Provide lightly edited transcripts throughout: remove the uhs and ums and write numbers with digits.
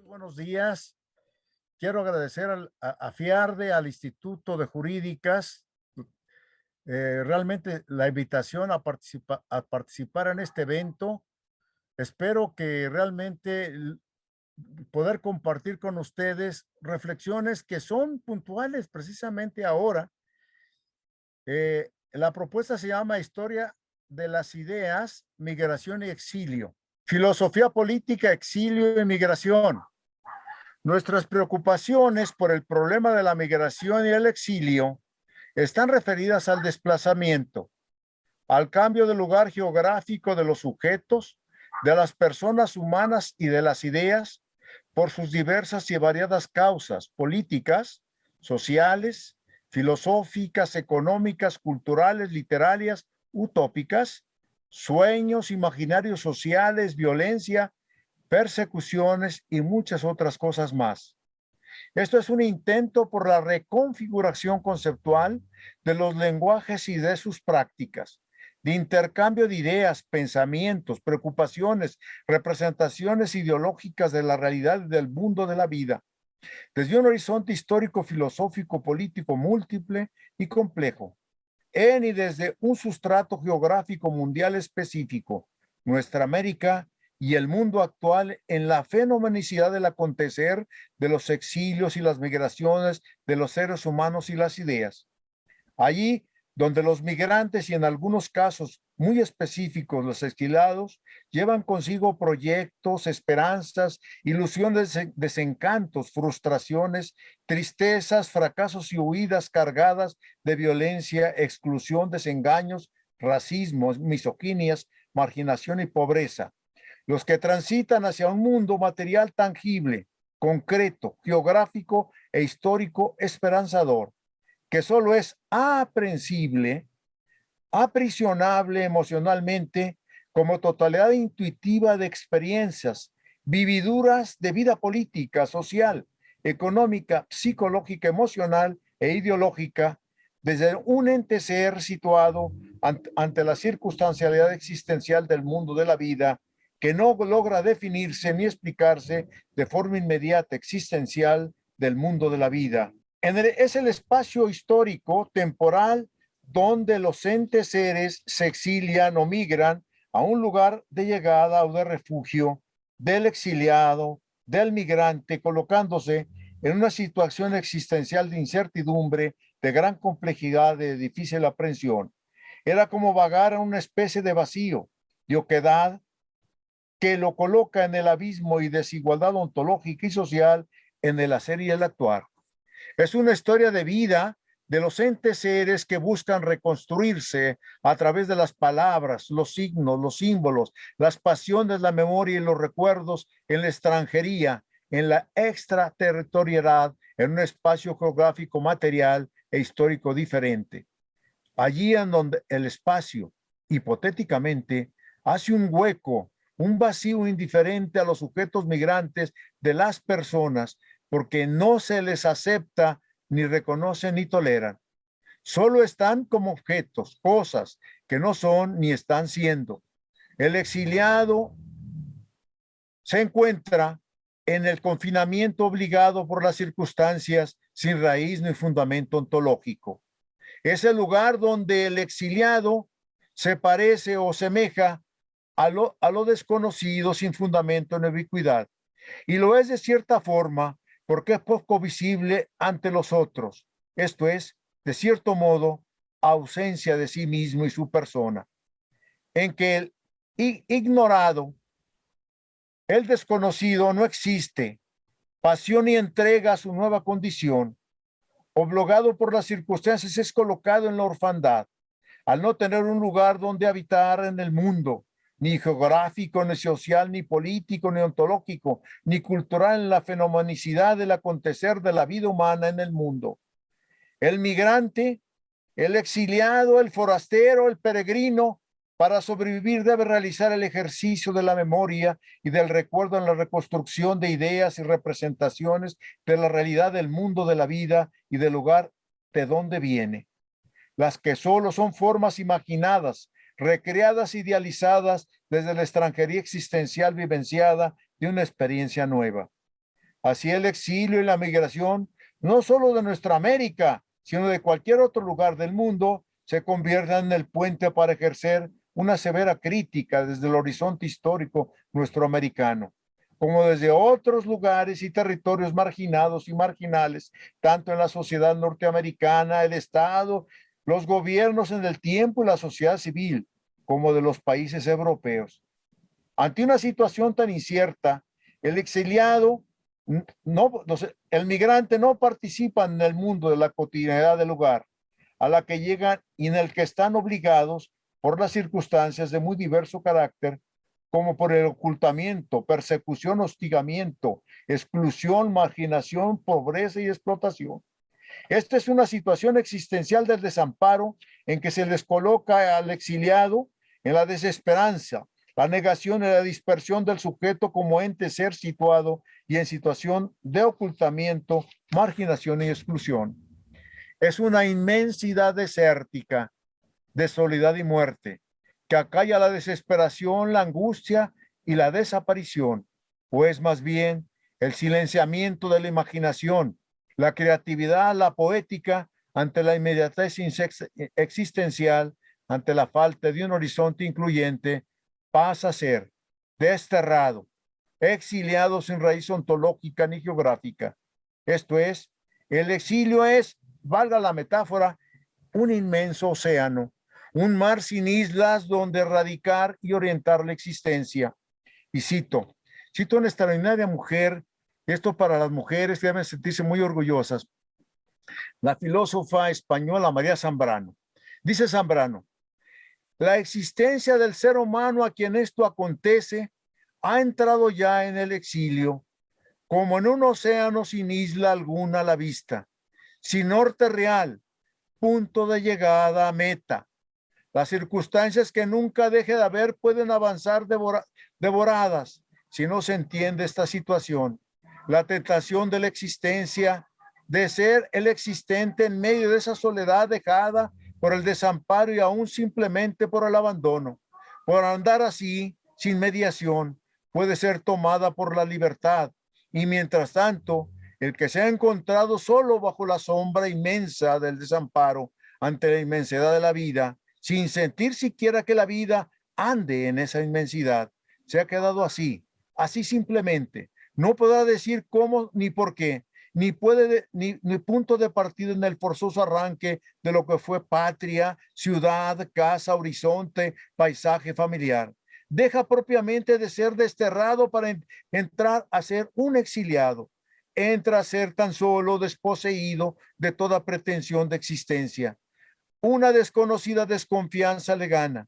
Buenos días. Quiero agradecer a FIARDE, al Instituto de Jurídicas, realmente la invitación a participar en este evento. Espero que realmente poder compartir con ustedes reflexiones que son puntuales precisamente ahora. La propuesta se llama Historia de las Ideas, Migración y Exilio. Filosofía política, exilio y migración. Nuestras preocupaciones por el problema de la migración y el exilio están referidas al desplazamiento, al cambio de lugar geográfico de los sujetos, de las personas humanas y de las ideas, por sus diversas y variadas causas políticas, sociales, filosóficas, económicas, culturales, literarias, utópicas, sueños, imaginarios sociales, violencia, persecuciones y muchas otras cosas más. Esto es un intento por la reconfiguración conceptual de los lenguajes y de sus prácticas, de intercambio de ideas, pensamientos, preocupaciones, representaciones ideológicas de la realidad y del mundo de la vida, desde un horizonte histórico, filosófico, político múltiple y complejo, en y desde un sustrato geográfico mundial específico, nuestra América y el mundo actual, en la fenomenicidad del acontecer de los exilios y las migraciones de los seres humanos y las ideas. Allí donde los migrantes y en algunos casos muy específicos los exiliados llevan consigo proyectos, esperanzas, ilusiones, desencantos, frustraciones, tristezas, fracasos y huidas cargadas de violencia, exclusión, desengaños, racismo, misoginias, marginación y pobreza. Los que transitan hacia un mundo material tangible, concreto, geográfico e histórico esperanzador, que solo es aprehensible, aprisionable emocionalmente como totalidad intuitiva de experiencias, vividuras de vida política, social, económica, psicológica, emocional e ideológica, desde un ente ser situado ante la circunstancialidad existencial del mundo de la vida, que no logra definirse ni explicarse de forma inmediata existencial del mundo de la vida. Es el espacio histórico, temporal, donde los entes seres se exilian o migran a un lugar de llegada o de refugio del exiliado, del migrante, colocándose en una situación existencial de incertidumbre, de gran complejidad, de difícil aprehensión. Era como vagar a una especie de vacío, de oquedad, que lo coloca en el abismo y desigualdad ontológica y social en el hacer y el actuar. Es una historia de vida de los entes seres que buscan reconstruirse a través de las palabras, los signos, los símbolos, las pasiones, la memoria y los recuerdos en la extranjería, en la extraterritorialidad, en un espacio geográfico, material e histórico diferente. Allí en donde el espacio, hipotéticamente, hace un hueco, un vacío indiferente a los sujetos migrantes de las personas, porque no se les acepta, ni reconocen, ni toleran. Solo están como objetos, cosas que no son ni están siendo. El exiliado se encuentra en el confinamiento obligado por las circunstancias sin raíz ni fundamento ontológico. Es el lugar donde el exiliado se parece o semeja a lo desconocido sin fundamento en ubicuidad. Y lo es de cierta forma porque es poco visible ante los otros. Esto es, de cierto modo, ausencia de sí mismo y su persona. En que el ignorado, el desconocido no existe, pasión y entrega a su nueva condición, obligado por las circunstancias, es colocado en la orfandad, al no tener un lugar donde habitar en el mundo, ni geográfico, ni social, ni político, ni ontológico, ni cultural, en la fenomenicidad del acontecer de la vida humana en el mundo. El migrante, el exiliado, el forastero, el peregrino, Para sobrevivir debe realizar el ejercicio de la memoria y del recuerdo en la reconstrucción de ideas y representaciones de la realidad del mundo de la vida y del lugar de donde viene. Las que solo son formas imaginadas, recreadas, idealizadas desde la extranjería existencial vivenciada de una experiencia nueva. Así el exilio y la migración, no solo de nuestra América, sino de cualquier otro lugar del mundo, se convierten en el puente para ejercer una severa crítica desde el horizonte histórico nuestroamericano, como desde otros lugares y territorios marginados y marginales, tanto en la sociedad norteamericana, el Estado, los gobiernos en el tiempo y la sociedad civil, como de los países europeos. Ante una situación tan incierta, el exiliado, el migrante no participa en el mundo de la cotidianidad del lugar a la que llegan y en el que están obligados por las circunstancias de muy diverso carácter, como por el ocultamiento, persecución, hostigamiento, exclusión, marginación, pobreza y explotación. Esta es una situación existencial del desamparo en que se les coloca al exiliado en la desesperanza, la negación y la dispersión del sujeto como ente ser situado y en situación de ocultamiento, marginación y exclusión. Es una inmensidad desértica de soledad y muerte que acalla la desesperación, la angustia y la desaparición, o es más bien el silenciamiento de la imaginación, la creatividad, la poética ante la inmediatez existencial, ante la falta de un horizonte incluyente, pasa a ser desterrado, exiliado sin raíz ontológica ni geográfica. Esto es, el exilio es, valga la metáfora, un inmenso océano, un mar sin islas donde radicar y orientar la existencia. Y cito una extraordinaria mujer, esto para las mujeres que deben sentirse muy orgullosas, la filósofa española María Zambrano. Dice Zambrano, la existencia del ser humano a quien esto acontece ha entrado ya en el exilio, como en un océano sin isla alguna a la vista, sin norte real, punto de llegada, meta. Las circunstancias que nunca deje de haber pueden avanzar devoradas si no se entiende esta situación. La tentación de la existencia, de ser el existente en medio de esa soledad dejada por el desamparo y aún simplemente por el abandono. Por andar así, sin mediación, puede ser tomada por la libertad. Y mientras tanto, el que se ha encontrado solo bajo la sombra inmensa del desamparo ante la inmensidad de la vida, sin sentir siquiera que la vida ande en esa inmensidad, se ha quedado así, así simplemente. No podrá decir cómo ni por qué, ni puede, ni punto de partida en el forzoso arranque de lo que fue patria, ciudad, casa, horizonte, paisaje familiar. Deja propiamente de ser desterrado para entrar a ser un exiliado. Entra a ser tan solo desposeído de toda pretensión de existencia. Una desconocida desconfianza le gana.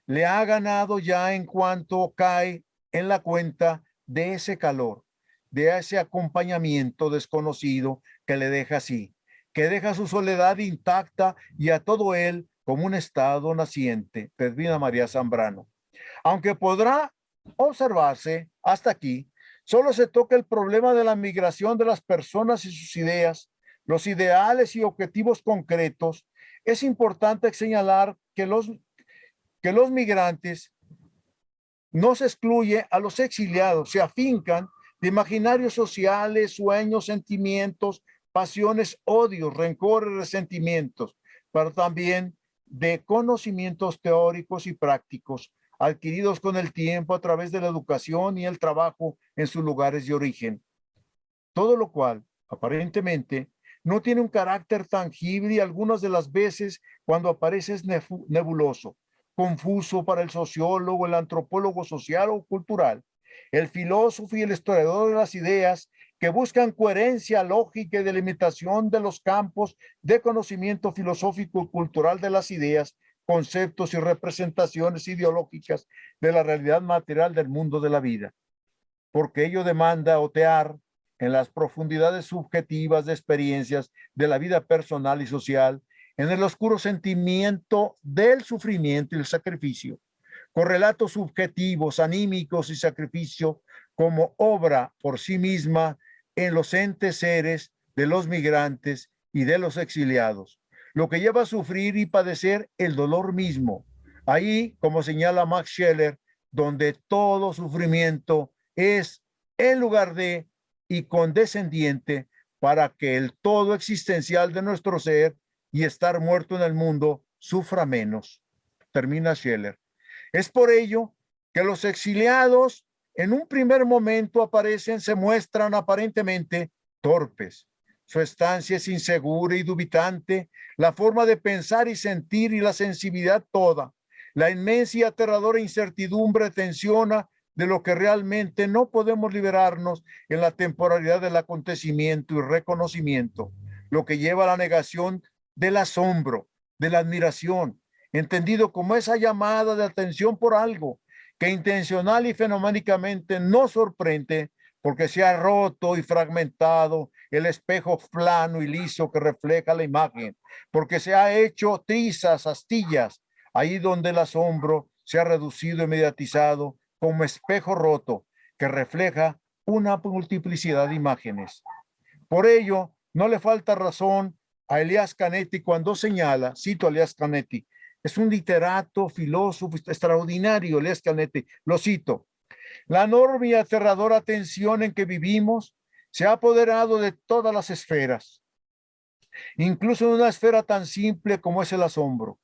Le ha ganado ya en cuanto cae en la cuenta de ese calor, de ese acompañamiento desconocido que le deja así, que deja su soledad intacta y a todo él como un estado naciente. Termina María Zambrano. Aunque podrá observarse hasta aquí, solo se toca el problema de la migración de las personas y sus ideas, los ideales y objetivos concretos. Es importante señalar que los migrantes no se excluye a los exiliados, se afincan de imaginarios sociales, sueños, sentimientos, pasiones, odios, rencores, resentimientos, pero también de conocimientos teóricos y prácticos adquiridos con el tiempo a través de la educación y el trabajo en sus lugares de origen. Todo lo cual, aparentemente, no tiene un carácter tangible y algunas de las veces cuando aparece es nebuloso, confuso para el sociólogo, el antropólogo social o cultural, el filósofo y el historiador de las ideas que buscan coherencia, lógica y delimitación de los campos de conocimiento filosófico y cultural de las ideas, conceptos y representaciones ideológicas de la realidad material del mundo de la vida. Porque ello demanda otear en las profundidades subjetivas de experiencias de la vida personal y social, en el oscuro sentimiento del sufrimiento y el sacrificio, correlatos subjetivos, anímicos y sacrificio como obra por sí misma en los entes seres de los migrantes y de los exiliados, lo que lleva a sufrir y padecer el dolor mismo. Ahí, como señala Max Scheler, donde todo sufrimiento es en lugar de y condescendiente para que el todo existencial de nuestro ser y estar muerto en el mundo sufra menos. Termina Scheler. Es por ello que los exiliados en un primer momento se muestran aparentemente torpes. Su estancia es insegura y dubitante, la forma de pensar y sentir y la sensibilidad toda. La inmensa y aterradora incertidumbre tensiona de lo que realmente no podemos liberarnos en la temporalidad del acontecimiento y reconocimiento, lo que lleva a la negación del asombro, de la admiración, entendido como esa llamada de atención por algo que intencional y fenoménicamente nos sorprende porque se ha roto y fragmentado el espejo plano y liso que refleja la imagen, porque se ha hecho trizas, astillas, ahí donde el asombro se ha reducido y mediatizado como espejo roto que refleja una multiplicidad de imágenes. Por ello, no le falta razón a Elias Canetti cuando señala, cito a Elias Canetti, es un literato, filósofo extraordinario, Elias Canetti, lo cito, la enorme y aterradora tensión en que vivimos se ha apoderado de todas las esferas, incluso en una esfera tan simple como es el asombro.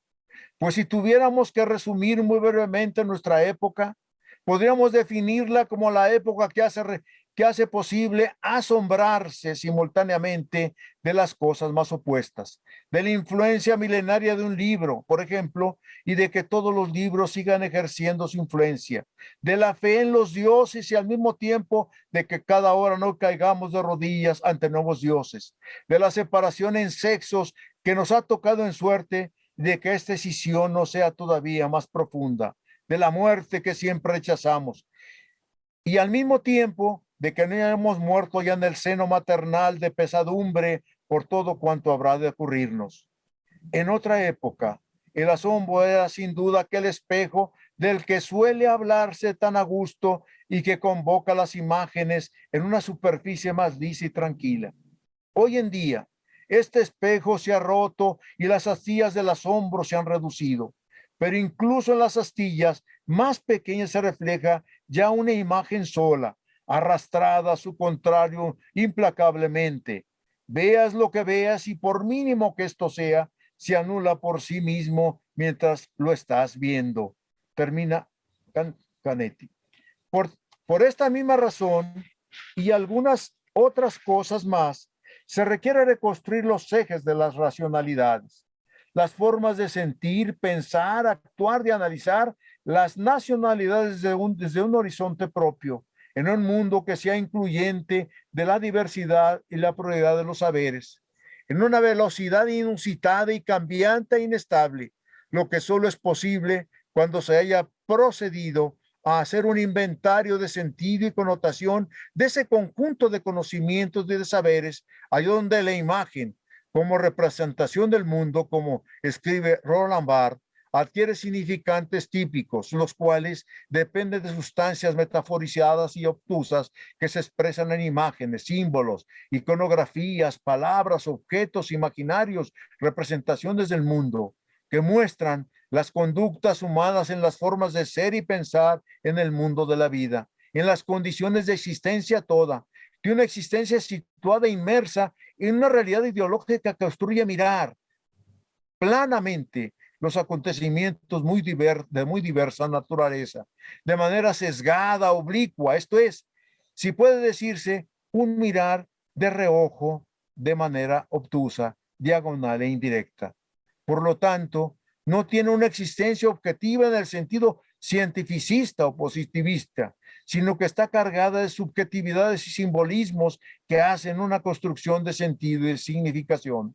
Pues si tuviéramos que resumir muy brevemente nuestra época, podríamos definirla como la época que hace posible asombrarse simultáneamente de las cosas más opuestas, de la influencia milenaria de un libro, por ejemplo, y de que todos los libros sigan ejerciendo su influencia, de la fe en los dioses y al mismo tiempo de que cada hora no caigamos de rodillas ante nuevos dioses, de la separación en sexos que nos ha tocado en suerte, de que esta decisión no sea todavía más profunda, de la muerte que siempre rechazamos, y al mismo tiempo de que no hemos muerto ya en el seno maternal de pesadumbre por todo cuanto habrá de ocurrirnos. En otra época, el asombro era sin duda aquel espejo del que suele hablarse tan a gusto y que convoca las imágenes en una superficie más lisa y tranquila. Hoy en día, este espejo se ha roto y las astillas del asombro se han reducido, pero incluso en las astillas más pequeñas se refleja ya una imagen sola, arrastrada a su contrario implacablemente. Veas lo que veas y por mínimo que esto sea, se anula por sí mismo mientras lo estás viendo. Termina Canetti. Por, por esta misma razón y algunas otras cosas más, se requiere reconstruir los ejes de las racionalidades, las formas de sentir, pensar, actuar y analizar las nacionalidades desde un horizonte propio, en un mundo que sea incluyente de la diversidad y la pluralidad de los saberes, en una velocidad inusitada y cambiante e inestable, lo que solo es posible cuando se haya procedido a hacer un inventario de sentido y connotación de ese conjunto de conocimientos y de saberes, allá donde la imagen, como representación del mundo, como escribe Roland Barthes, adquiere significantes típicos, los cuales dependen de sustancias metaforizadas y obtusas que se expresan en imágenes, símbolos, iconografías, palabras, objetos imaginarios, representaciones del mundo, que muestran las conductas humanas en las formas de ser y pensar en el mundo de la vida, en las condiciones de existencia toda, de una existencia situada inmersa en una realidad ideológica que obstruye mirar planamente los acontecimientos de muy diversa naturaleza, de manera sesgada, oblicua, esto es, si puede decirse, un mirar de reojo, de manera obtusa, diagonal e indirecta. Por lo tanto, no tiene una existencia objetiva en el sentido cientificista o positivista, sino que está cargada de subjetividades y simbolismos que hacen una construcción de sentido y significación.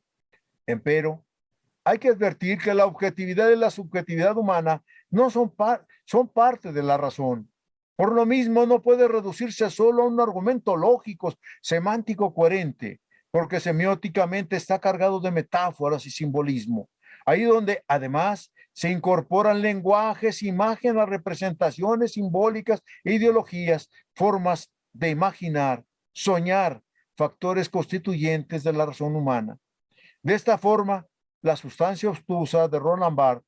Empero, hay que advertir que la objetividad y la subjetividad humana no son parte de la razón. Por lo mismo, no puede reducirse solo a un argumento lógico, semántico, coherente, porque semióticamente está cargado de metáforas y simbolismo. Ahí donde, además, se incorporan lenguajes, imágenes, representaciones simbólicas, ideologías, formas de imaginar, soñar, factores constituyentes de la razón humana. De esta forma, la sustancia obtusa de Roland Barthes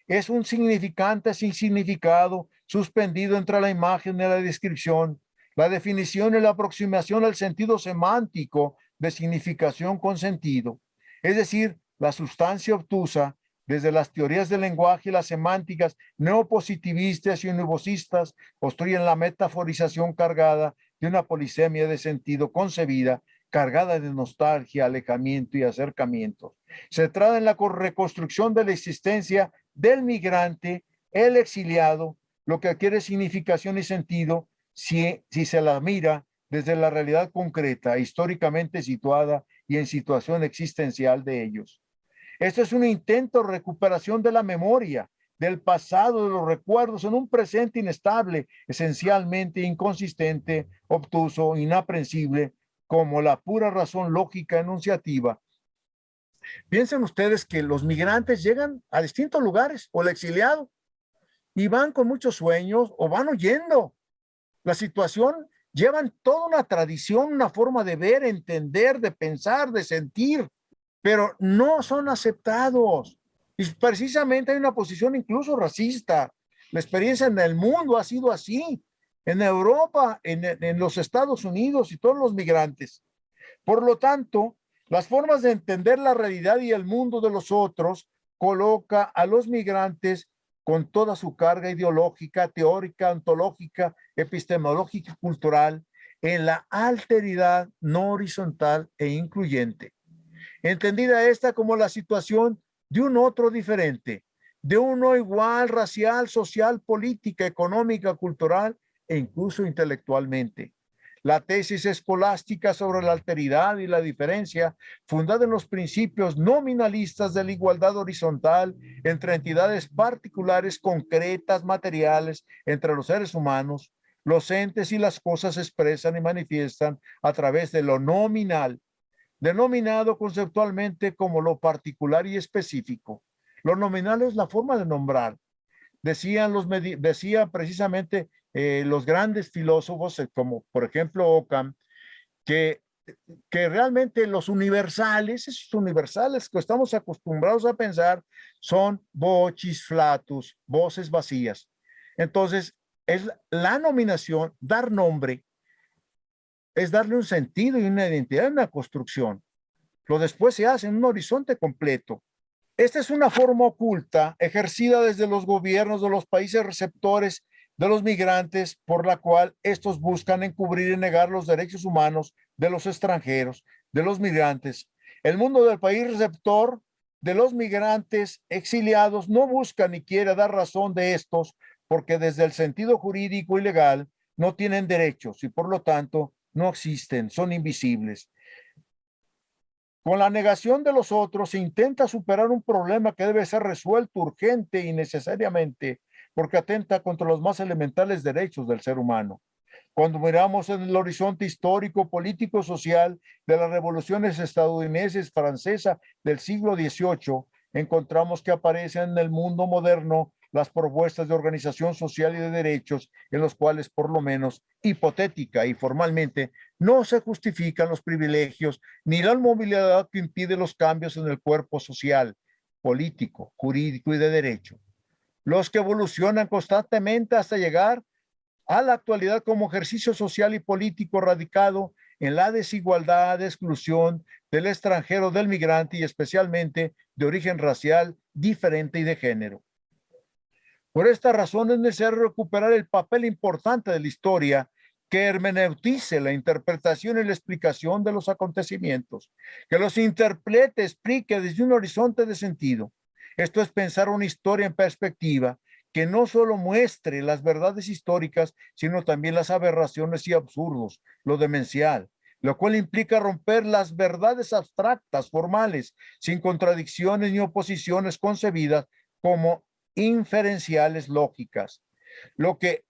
es un significante sin significado suspendido entre la imagen y la descripción, la definición y la aproximación al sentido semántico de significación con sentido. Es decir, la sustancia obtusa, desde las teorías del lenguaje y las semánticas neopositivistas y univocista, construyen la metaforización cargada de una polisemia de sentido concebida, cargada de nostalgia, alejamiento y acercamiento. Se trata en la reconstrucción de la existencia del migrante, el exiliado, lo que adquiere significación y sentido si se la mira desde la realidad concreta, históricamente situada y en situación existencial de ellos. Esto es un intento de recuperación de la memoria, del pasado, de los recuerdos, en un presente inestable, esencialmente inconsistente, obtuso, inaprensible, como la pura razón lógica enunciativa. Piensen ustedes que los migrantes llegan a distintos lugares, o el exiliado, y van con muchos sueños o van huyendo. La situación, llevan toda una tradición, una forma de ver, entender, de pensar, de sentir, pero no son aceptados. Y precisamente hay una posición incluso racista. La experiencia en el mundo ha sido así, en Europa, en los Estados Unidos y todos los migrantes. Por lo tanto, las formas de entender la realidad y el mundo de los otros coloca a los migrantes con toda su carga ideológica, teórica, ontológica, epistemológica y cultural en la alteridad no horizontal e incluyente. Entendida esta como la situación de un otro diferente, de uno igual racial, social, política, económica, cultural e incluso intelectualmente. La tesis escolástica sobre la alteridad y la diferencia, fundada en los principios nominalistas de la igualdad horizontal entre entidades particulares, concretas, materiales, entre los seres humanos, los entes y las cosas se expresan y manifiestan a través de lo nominal, denominado conceptualmente como lo particular y específico. Lo nominal es la forma de nombrar. Decían precisamente los grandes filósofos, como por ejemplo Ockham, que, que realmente los universales, esos universales que estamos acostumbrados a pensar, son vocis flatus, voces vacías. Entonces, es la nominación, dar nombre, es darle un sentido y una identidad, una construcción. Lo después se hace en un horizonte completo. Esta es una forma oculta ejercida desde los gobiernos de los países receptores de los migrantes, por la cual estos buscan encubrir y negar los derechos humanos de los extranjeros, de los migrantes. El mundo del país receptor de los migrantes exiliados no busca ni quiere dar razón de estos, porque desde el sentido jurídico y legal no tienen derechos y por lo tanto no existen, son invisibles. Con la negación de los otros se intenta superar un problema que debe ser resuelto urgente y necesariamente porque atenta contra los más elementales derechos del ser humano. Cuando miramos en el horizonte histórico, político, social de las revoluciones estadounidenses, francesa del siglo XVIII, encontramos que aparecen en el mundo moderno las propuestas de organización social y de derechos en los cuales, por lo menos hipotética y formalmente, no se justifican los privilegios ni la movilidad que impide los cambios en el cuerpo social, político, jurídico y de derecho, los que evolucionan constantemente hasta llegar a la actualidad como ejercicio social y político radicado en la desigualdad, exclusión del extranjero, del migrante y especialmente de origen racial diferente y de género. Por esta razón es necesario recuperar el papel importante de la historia que hermeneutice la interpretación y la explicación de los acontecimientos, que los interprete, explique desde un horizonte de sentido. Esto es pensar una historia en perspectiva que no solo muestre las verdades históricas, sino también las aberraciones y absurdos, lo demencial, lo cual implica romper las verdades abstractas, formales, sin contradicciones ni oposiciones concebidas como inferenciales lógicas, lo que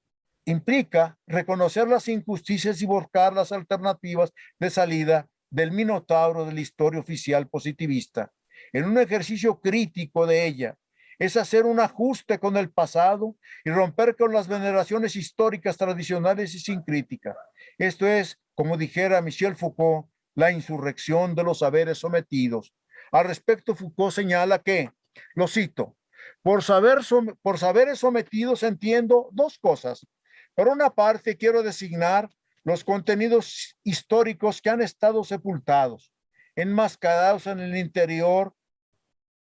implica reconocer las injusticias y buscar las alternativas de salida del minotauro de la historia oficial positivista, en un ejercicio crítico de ella, es hacer un ajuste con el pasado y romper con las veneraciones históricas tradicionales y sin crítica. Esto es, como dijera Michel Foucault, la insurrección de los saberes sometidos. Al respecto, Foucault señala que, lo cito, por saberes sometidos entiendo dos cosas. Por una parte, quiero designar los contenidos históricos que han estado sepultados, enmascarados en el interior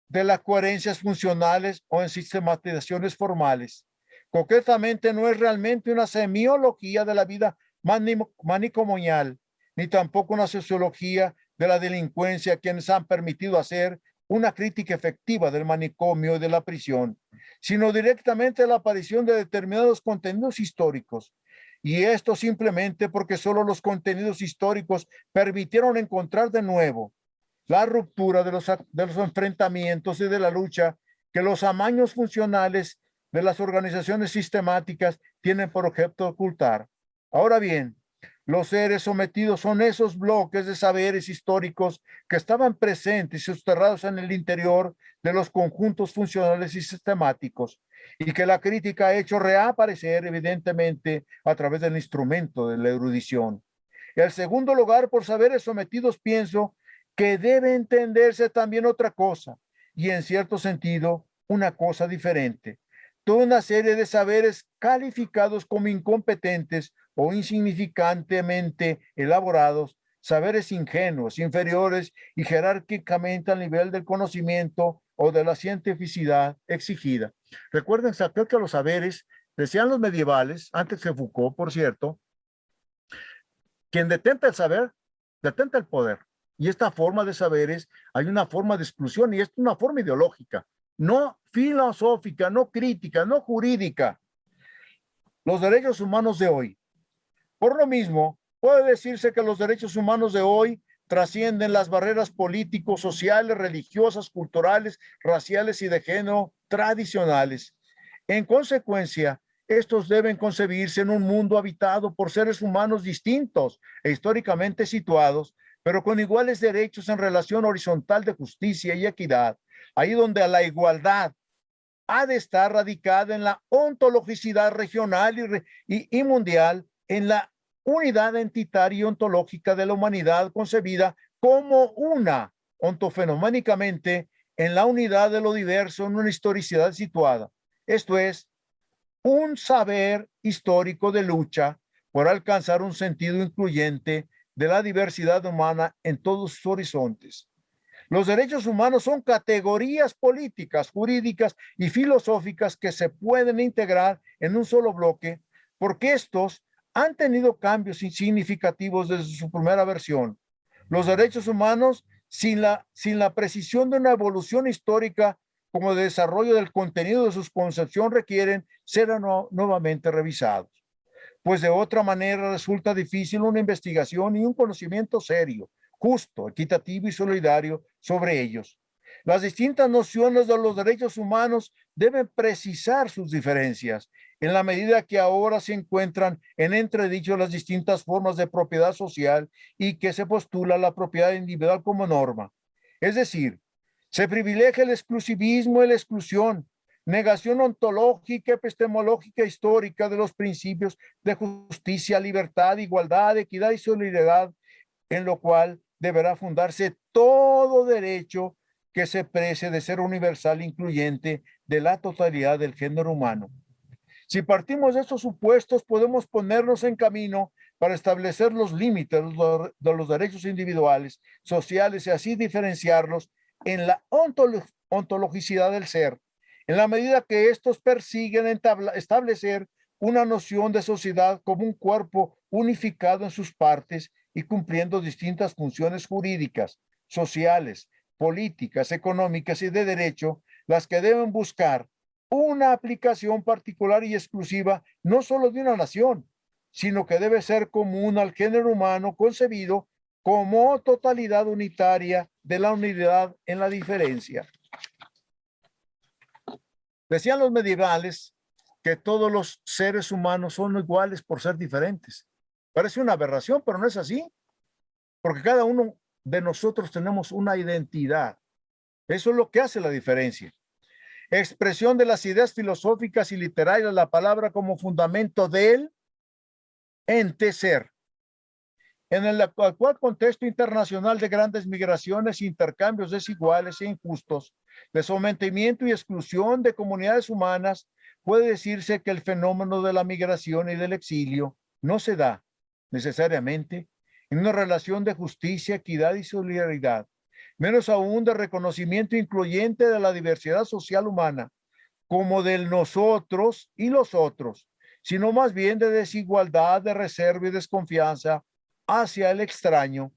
de las coherencias funcionales o en sistematizaciones formales. Concretamente, no es realmente una semiología de la vida manicomonial, ni tampoco una sociología de la delincuencia, quienes han permitido hacer una crítica efectiva del manicomio y de la prisión, sino directamente la aparición de determinados contenidos históricos. Y esto simplemente porque solo los contenidos históricos permitieron encontrar de nuevo la ruptura de los enfrentamientos y de la lucha que los amaños funcionales de las organizaciones sistemáticas tienen por objeto ocultar. Ahora bien, los seres sometidos son esos bloques de saberes históricos que estaban presentes y soterrados en el interior de los conjuntos funcionales y sistemáticos, y que la crítica ha hecho reaparecer evidentemente a través del instrumento de la erudición. En segundo lugar, por saberes sometidos, pienso que debe entenderse también otra cosa, y en cierto sentido, una cosa diferente. Toda una serie de saberes calificados como incompetentes o insignificantemente elaborados, saberes ingenuos, inferiores y jerárquicamente al nivel del conocimiento o de la cientificidad exigida. Recuerden que los saberes, decían los medievales, antes de Foucault, por cierto, quien detenta el saber, detenta el poder. Y esta forma de saberes, hay una forma de exclusión y es una forma ideológica, no filosófica, no crítica, no jurídica. Los derechos humanos de hoy. Por lo mismo, puede decirse que los derechos humanos de hoy trascienden las barreras políticos, sociales, religiosas, culturales, raciales y de género tradicionales. En consecuencia, estos deben concebirse en un mundo habitado por seres humanos distintos e históricamente situados, pero con iguales derechos en relación horizontal de justicia y equidad, ahí donde la igualdad ha de estar radicada en la ontologicidad regional y mundial, en la unidad entitaria y ontológica de la humanidad concebida como una, ontofenoménicamente, en la unidad de lo diverso, en una historicidad situada. Esto es, un saber histórico de lucha por alcanzar un sentido incluyente de la diversidad humana en todos sus horizontes. Los derechos humanos son categorías políticas, jurídicas y filosóficas que se pueden integrar en un solo bloque, porque estos han tenido cambios significativos desde su primera versión. Los derechos humanos, sin la precisión de una evolución histórica como de desarrollo del contenido de su concepción, requieren ser nuevamente revisados, pues de otra manera resulta difícil una investigación y un conocimiento serio, justo, equitativo y solidario sobre ellos. Las distintas nociones de los derechos humanos deben precisar sus diferencias en la medida que ahora se encuentran en entredicho las distintas formas de propiedad social y que se postula la propiedad individual como norma. Es decir, se privilegia el exclusivismo y la exclusión, negación ontológica, epistemológica, histórica de los principios de justicia, libertad, igualdad, equidad y solidaridad, en lo cual deberá fundarse todo derecho que se precie de ser universal e incluyente de la totalidad del género humano. Si partimos de estos supuestos, podemos ponernos en camino para establecer los límites de los derechos individuales, sociales y así diferenciarlos en la ontologicidad del ser, en la medida que estos persiguen establecer una noción de sociedad como un cuerpo unificado en sus partes y cumpliendo distintas funciones jurídicas, sociales, políticas, económicas y de derecho, las que deben buscar una aplicación particular y exclusiva no solo de una nación, sino que debe ser común al género humano concebido como totalidad unitaria de la unidad en la diferencia. Decían los medievales que todos los seres humanos son iguales por ser diferentes. Parece una aberración, pero no es así, porque cada uno de nosotros tenemos una identidad. Eso es lo que hace la diferencia. expresión de las ideas filosóficas y literarias de la palabra como fundamento del ente ser. En el actual contexto internacional de grandes migraciones e intercambios desiguales e injustos, de sometimiento y exclusión de comunidades humanas, puede decirse que el fenómeno de la migración y del exilio no se da necesariamente en una relación de justicia, equidad y solidaridad, menos aún de reconocimiento incluyente de la diversidad social humana, como del nosotros y los otros, sino más bien de desigualdad, de reserva y desconfianza hacia el extraño,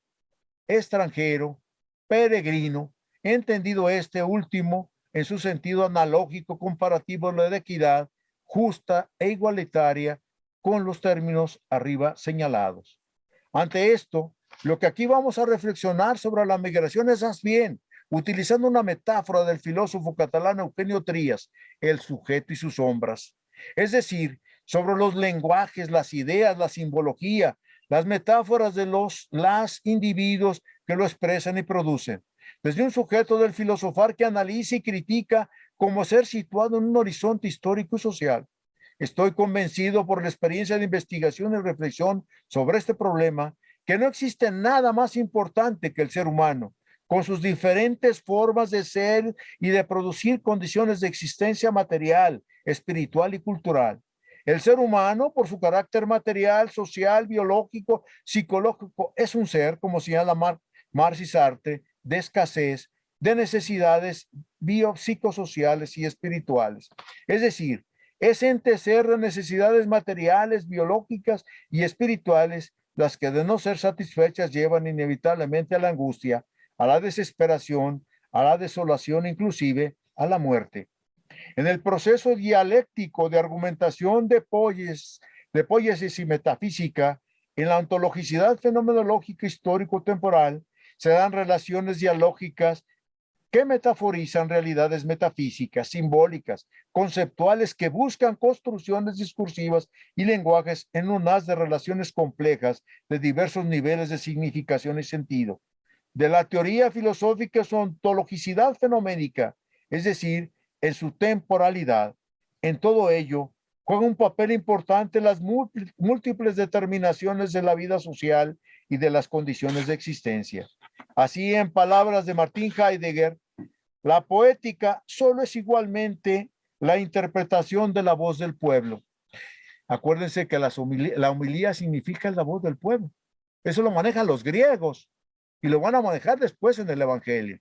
extranjero, peregrino, entendido este último en su sentido analógico comparativo de equidad justa e igualitaria con los términos arriba señalados. Ante esto, lo que aquí vamos a reflexionar sobre la migración es más bien, utilizando una metáfora del filósofo catalán Eugenio Trías, el sujeto y sus sombras. Es decir, sobre los lenguajes, las ideas, la simbología, las metáforas de las individuos que lo expresan y producen. Desde un sujeto del filosofar que analiza y critica como ser situado en un horizonte histórico y social. Estoy convencido por la experiencia de investigación y reflexión sobre este problema que no existe nada más importante que el ser humano, con sus diferentes formas de ser y de producir condiciones de existencia material, espiritual y cultural. El ser humano, por su carácter material, social, biológico, psicológico, es un ser, como señala Marx y Sartre, de escasez, de necesidades biopsicosociales y espirituales. Es decir, es ente ser de necesidades materiales, biológicas y espirituales, las que de no ser satisfechas llevan inevitablemente a la angustia, a la desesperación, a la desolación, inclusive a la muerte. En el proceso dialéctico de argumentación de poiesis y metafísica, en la ontologicidad fenomenológica histórico-temporal, se dan relaciones dialógicas que metaforizan realidades metafísicas, simbólicas, conceptuales que buscan construcciones discursivas y lenguajes en un haz de relaciones complejas de diversos niveles de significación y sentido. De la teoría filosófica su ontologicidad fenoménica, es decir, en su temporalidad. En todo ello, juega un papel importante las múltiples determinaciones de la vida social y de las condiciones de existencia. Así, en palabras de Martin Heidegger, la poética solo es igualmente la interpretación de la voz del pueblo. Acuérdense que la homilía significa la voz del pueblo. Eso lo manejan los griegos y lo van a manejar después en el Evangelio.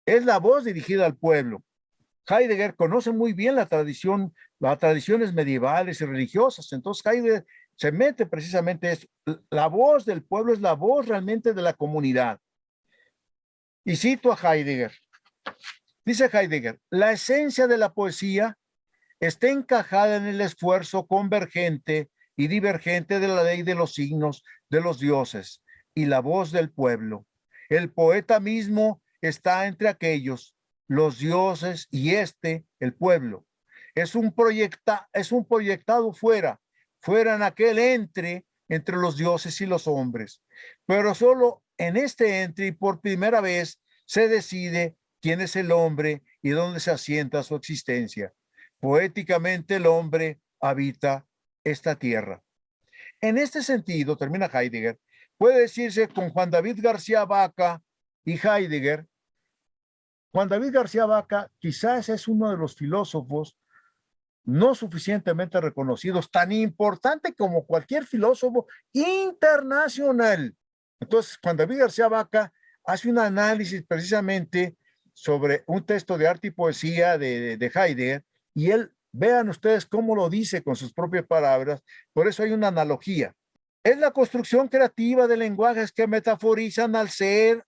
Es la voz dirigida al pueblo. Heidegger conoce muy bien las tradiciones medievales y religiosas. Entonces Heidegger se mete precisamente eso. La voz del pueblo es la voz realmente de la comunidad. Y cito a Heidegger. Dice Heidegger, la esencia de la poesía está encajada en el esfuerzo convergente y divergente de la ley de los signos de los dioses y la voz del pueblo. El poeta mismo está entre aquellos, los dioses y el pueblo. Es un proyectado fuera en aquel entre los dioses y los hombres. Pero solo en este entre y por primera vez se decide quién es el hombre y dónde se asienta su existencia. Poéticamente el hombre habita esta tierra. En este sentido, termina Heidegger, puede decirse con Juan David García Vaca y Heidegger. Juan David García Vaca quizás es uno de los filósofos no suficientemente reconocidos, tan importante como cualquier filósofo internacional. Entonces, Juan David García Vaca hace un análisis precisamente sobre un texto de arte y poesía de Heidegger, y él, vean ustedes cómo lo dice con sus propias palabras, por eso hay una analogía. Es la construcción creativa de lenguajes que metaforizan al ser,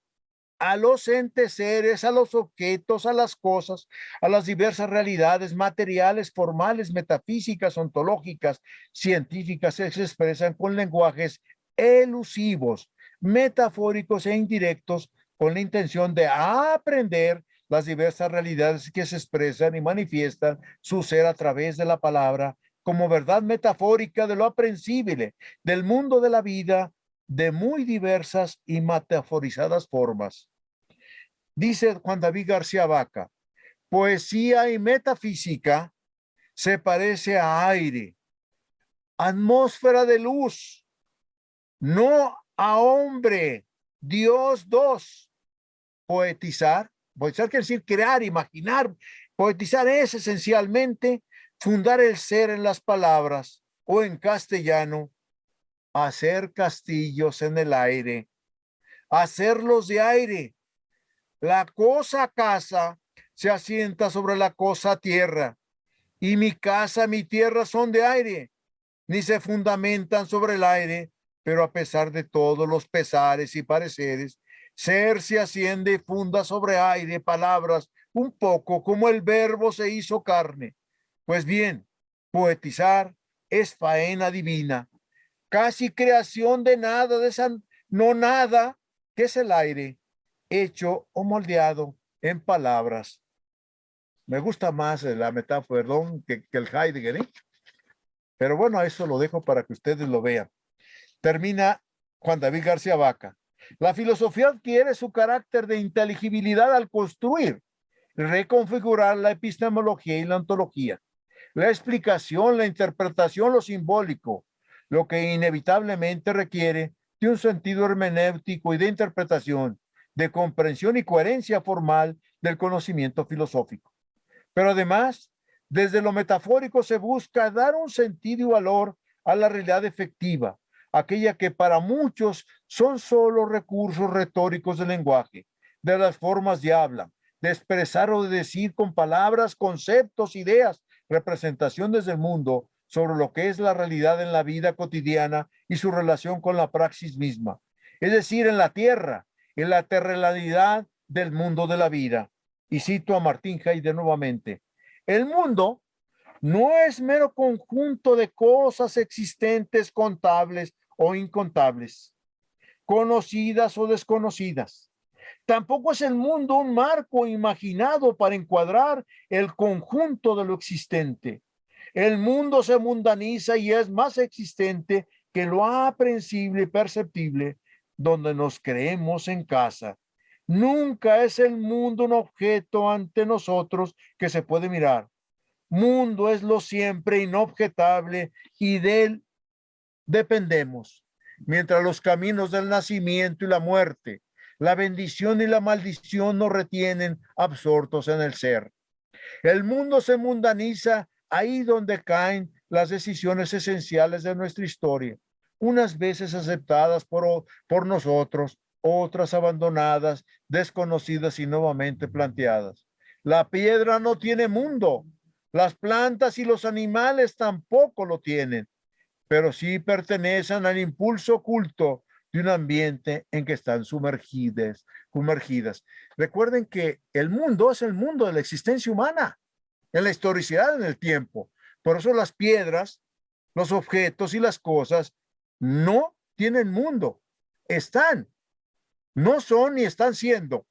a los entes seres, a los objetos, a las cosas, a las diversas realidades materiales, formales, metafísicas, ontológicas, científicas, se expresan con lenguajes elusivos, metafóricos e indirectos, con la intención de aprender las diversas realidades que se expresan y manifiestan su ser a través de la palabra, como verdad metafórica de lo aprensible, del mundo de la vida, de muy diversas y metaforizadas formas. Dice Juan David García Vaca, Poesía y metafísica se parece a aire, atmósfera de luz, no a hombre. Dios dos. Poetizar quiere decir crear, imaginar. Poetizar es esencialmente fundar el ser en las palabras, o en castellano, hacer castillos en el aire, hacerlos de aire. La cosa casa se asienta sobre la cosa tierra, y mi casa, mi tierra son de aire, ni se fundamentan sobre el aire, pero a pesar de todos los pesares y pareceres, ser se asciende y funda sobre aire palabras, un poco como el verbo se hizo carne. Pues bien, poetizar es faena divina, casi creación de nada, de esa no nada, que es el aire, hecho o moldeado en palabras. Me gusta más la metáfora, perdón, que el Heidegger, ¿eh? Pero bueno, eso lo dejo para que ustedes lo vean. Termina Juan David García Vaca. La filosofía adquiere su carácter de inteligibilidad al construir, reconfigurar la epistemología y la ontología, la explicación, la interpretación, lo simbólico, lo que inevitablemente requiere de un sentido hermenéutico y de interpretación, de comprensión y coherencia formal del conocimiento filosófico. Pero además, desde lo metafórico se busca dar un sentido y valor a la realidad efectiva, aquella que para muchos son solo recursos retóricos del lenguaje, de las formas de habla, de expresar o de decir con palabras, conceptos, ideas, representaciones del mundo sobre lo que es la realidad en la vida cotidiana y su relación con la praxis misma, es decir, en la tierra, en la terrenalidad del mundo de la vida. Y cito a Martín Heidegger nuevamente: el mundo no es mero conjunto de cosas existentes, contables o incontables, conocidas o desconocidas. Tampoco es el mundo un marco imaginado para encuadrar el conjunto de lo existente. El mundo se mundaniza y es más existente que lo aprehensible y perceptible, donde nos creemos en casa. Nunca es el mundo un objeto ante nosotros que se puede mirar. Mundo es lo siempre inobjetable y de él dependemos. Mientras los caminos del nacimiento y la muerte, la bendición y la maldición nos retienen absortos en el ser. El mundo se mundaniza ahí donde caen las decisiones esenciales de nuestra historia, unas veces aceptadas por nosotros, otras abandonadas, desconocidas y nuevamente planteadas. La piedra no tiene mundo, las plantas y los animales tampoco lo tienen, pero sí pertenecen al impulso oculto de un ambiente en que están sumergidas. Recuerden que el mundo es el mundo de la existencia humana, en la historicidad, en el tiempo. Por eso las piedras, los objetos y las cosas no tienen mundo, están, no son ni están siendo.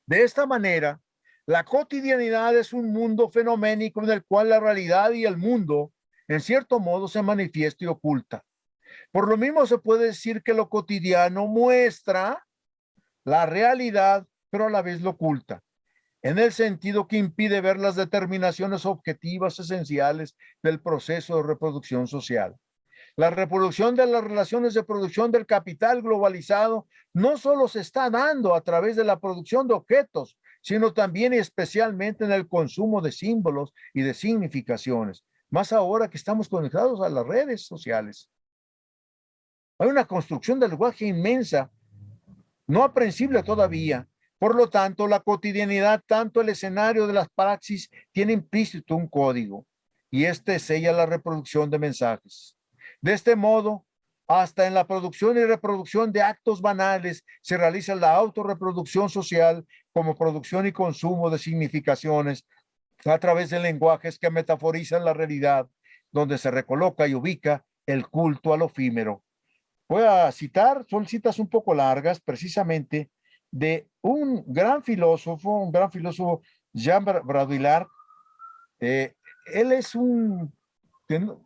De esta manera, la cotidianidad es un mundo fenoménico en el cual la realidad y el mundo, en cierto modo, se manifiesta y oculta. Por lo mismo se puede decir que lo cotidiano muestra la realidad, pero a la vez lo oculta, en el sentido que impide ver las determinaciones objetivas esenciales del proceso de reproducción social. La reproducción de las relaciones de producción del capital globalizado no solo se está dando a través de la producción de objetos, sino también y especialmente en el consumo de símbolos y de significaciones, más ahora que estamos conectados a las redes sociales. Hay una construcción del lenguaje inmensa, no aprehensible todavía. Por lo tanto, la cotidianidad, tanto el escenario de las praxis, tiene implícito un código, y este sella la reproducción de mensajes. De este modo, hasta en la producción y reproducción de actos banales se realiza la autorreproducción social como producción y consumo de significaciones a través de lenguajes que metaforizan la realidad, donde se recoloca y ubica el culto al efímero. Voy a citar, son citas un poco largas, precisamente de un gran filósofo, Jean Baudrillard. Él es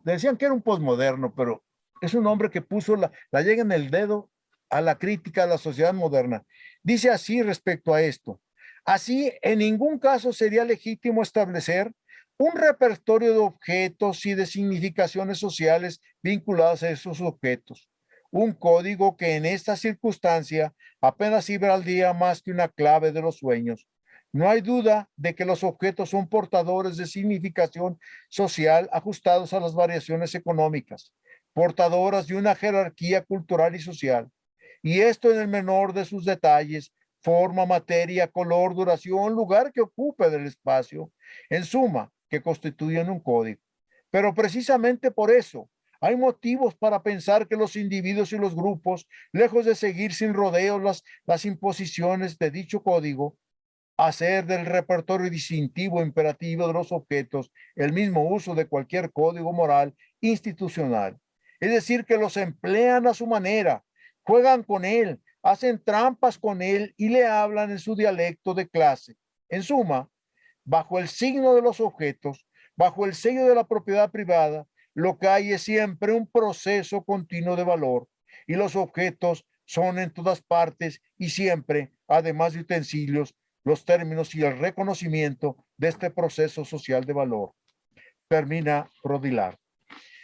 decían que era un posmoderno, pero es un hombre que puso la llega en el dedo a la crítica a la sociedad moderna. Dice así respecto a esto: Así, en ningún caso sería legítimo establecer un repertorio de objetos y de significaciones sociales vinculadas a esos objetos. Un código que en esta circunstancia apenas sirve al día más que una clave de los sueños. No hay duda de que los objetos son portadores de significación social ajustados a las variaciones económicas, portadoras de una jerarquía cultural y social. Y esto en el menor de sus detalles, forma, materia, color, duración, lugar que ocupe del espacio, en suma, que constituyen un código. Pero precisamente por eso, hay motivos para pensar que los individuos y los grupos, lejos de seguir sin rodeos las imposiciones de dicho código, hacer del repertorio distintivo imperativo de los objetos el mismo uso de cualquier código moral institucional. Es decir, que los emplean a su manera, juegan con él, hacen trampas con él y le hablan en su dialecto de clase. En suma, bajo el signo de los objetos, bajo el sello de la propiedad privada, lo que hay es siempre un proceso continuo de valor y los objetos son en todas partes y siempre, además de utensilios, los términos y el reconocimiento de este proceso social de valor. Termina Baudrillard.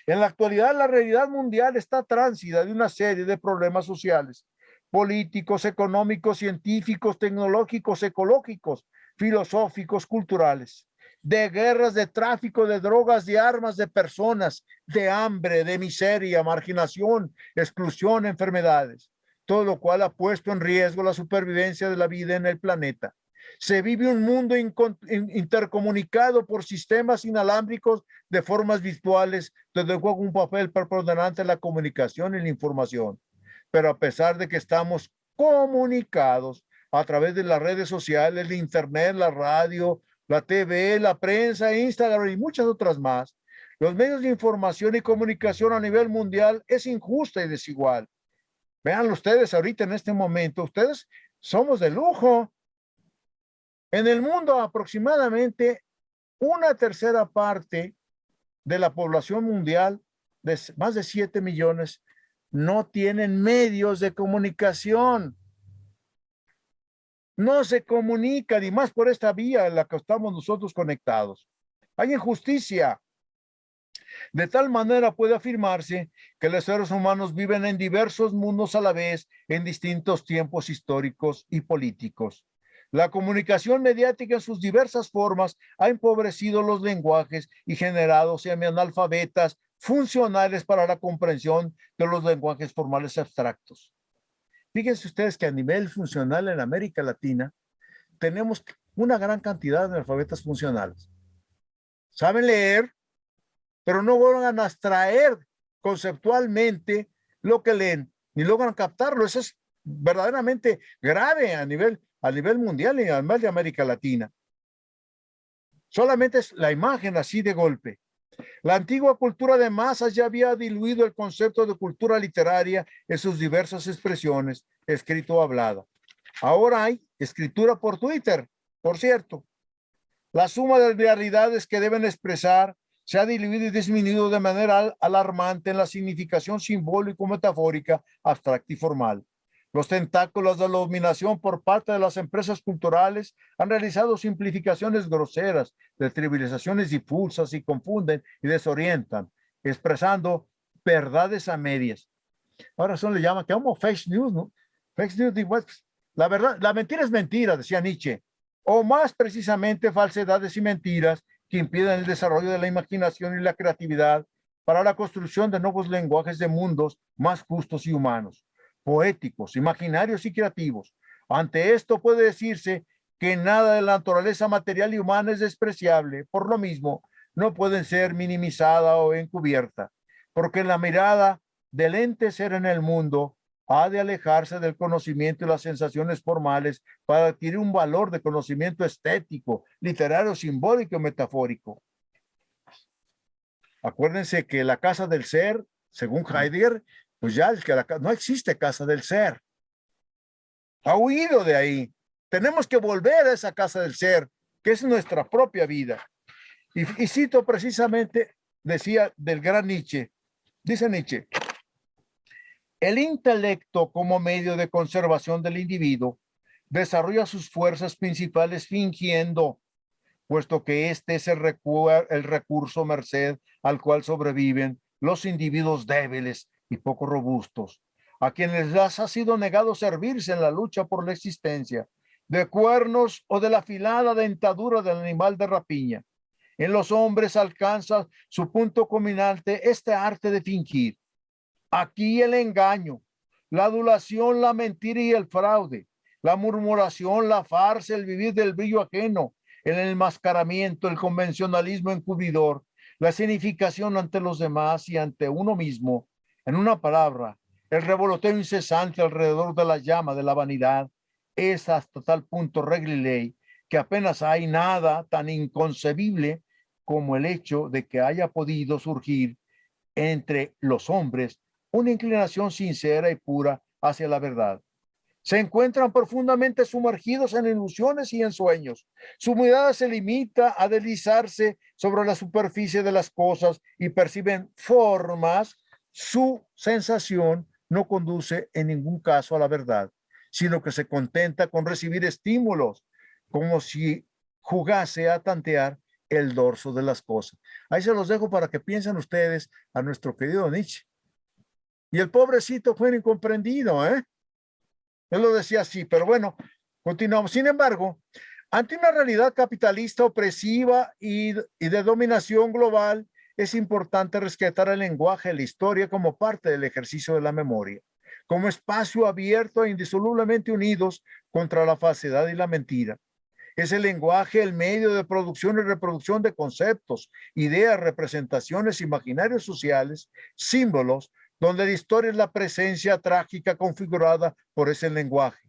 En la actualidad, la realidad mundial está tránsida de una serie de problemas sociales, políticos, económicos, científicos, tecnológicos, ecológicos, filosóficos, culturales, de guerras, de tráfico de drogas, de armas, de personas, de hambre, de miseria, marginación, exclusión, enfermedades, todo lo cual ha puesto en riesgo la supervivencia de la vida en el planeta. Se vive un mundo intercomunicado por sistemas inalámbricos de formas virtuales, donde juega un papel preponderante en la comunicación y la información. Pero a pesar de que estamos comunicados a través de las redes sociales, el internet, la radio, la TV, la prensa, Instagram y muchas otras más, los medios de información y comunicación a nivel mundial es injusta y desigual. Vean ustedes ahorita en este momento, ustedes somos de lujo. En el mundo aproximadamente una tercera parte de la población mundial, de más de 7 millones, no tienen medios de comunicación. No se comunican y más por esta vía en la que estamos nosotros conectados. Hay injusticia. De tal manera puede afirmarse que los seres humanos viven en diversos mundos a la vez en distintos tiempos históricos y políticos. La comunicación mediática en sus diversas formas ha empobrecido los lenguajes y generado semianalfabetas funcionales para la comprensión de los lenguajes formales abstractos. Fíjense ustedes que a nivel funcional en América Latina tenemos una gran cantidad de analfabetas funcionales. Saben leer, pero no logran abstraer conceptualmente lo que leen, ni logran captarlo. Eso es verdaderamente grave a nivel mundial y además de América Latina. Solamente es la imagen así de golpe. La antigua cultura de masas ya había diluido el concepto de cultura literaria en sus diversas expresiones, escrito o hablada. Ahora hay escritura por Twitter, por cierto. La suma de realidades que deben expresar se ha diluido y disminuido de manera alarmante en la significación simbólico-metafórica, abstracta y formal. Los tentáculos de la dominación por parte de las empresas culturales han realizado simplificaciones groseras, de trivializaciones difusas y confunden y desorientan, expresando verdades a medias. Ahora son le llaman que como fake news, ¿no? Fake news, pues, la verdad, la mentira es mentira, decía Nietzsche, o más precisamente falsedades y mentiras que impiden el desarrollo de la imaginación y la creatividad para la construcción de nuevos lenguajes de mundos más justos y humanos, poéticos, imaginarios y creativos. Ante esto puede decirse que nada de la naturaleza material y humana es despreciable, por lo mismo, no pueden ser minimizada o encubierta, porque la mirada del ente ser en el mundo ha de alejarse del conocimiento y las sensaciones formales para adquirir un valor de conocimiento estético, literario, simbólico y metafórico. Acuérdense que la casa del ser, según Heidegger, pues ya es que no existe casa del ser. Ha huido de ahí. Tenemos que volver a esa casa del ser, que es nuestra propia vida. Y cito precisamente, decía del gran Nietzsche, dice Nietzsche, el intelecto como medio de conservación del individuo desarrolla sus fuerzas principales fingiendo, puesto que este es el recurso merced al cual sobreviven los individuos débiles y poco robustos, a quienes les ha sido negado servirse en la lucha por la existencia, de cuernos o de la afilada dentadura del animal de rapiña. En los hombres alcanza su punto culminante este arte de fingir. Aquí el engaño, la adulación, la mentira y el fraude, la murmuración, la farsa, el vivir del brillo ajeno, el enmascaramiento, el convencionalismo encubridor, la significación ante los demás y ante uno mismo. En una palabra, el revoloteo incesante alrededor de la llama de la vanidad es hasta tal punto regla y ley que apenas hay nada tan inconcebible como el hecho de que haya podido surgir entre los hombres una inclinación sincera y pura hacia la verdad. Se encuentran profundamente sumergidos en ilusiones y en sueños. Su mirada se limita a deslizarse sobre la superficie de las cosas y perciben formas. Su sensación no conduce en ningún caso a la verdad, sino que se contenta con recibir estímulos, como si jugase a tantear el dorso de las cosas. Ahí se los dejo para que piensen ustedes a nuestro querido Nietzsche. Y el pobrecito fue incomprendido, ¿eh? Él lo decía así, pero bueno, continuamos. Sin embargo, ante una realidad capitalista opresiva y de dominación global, es importante rescatar el lenguaje de la historia como parte del ejercicio de la memoria, como espacio abierto e indisolublemente unidos contra la falsedad y la mentira. Es el lenguaje el medio de producción y reproducción de conceptos, ideas, representaciones, imaginarios sociales, símbolos, donde la historia es la presencia trágica configurada por ese lenguaje.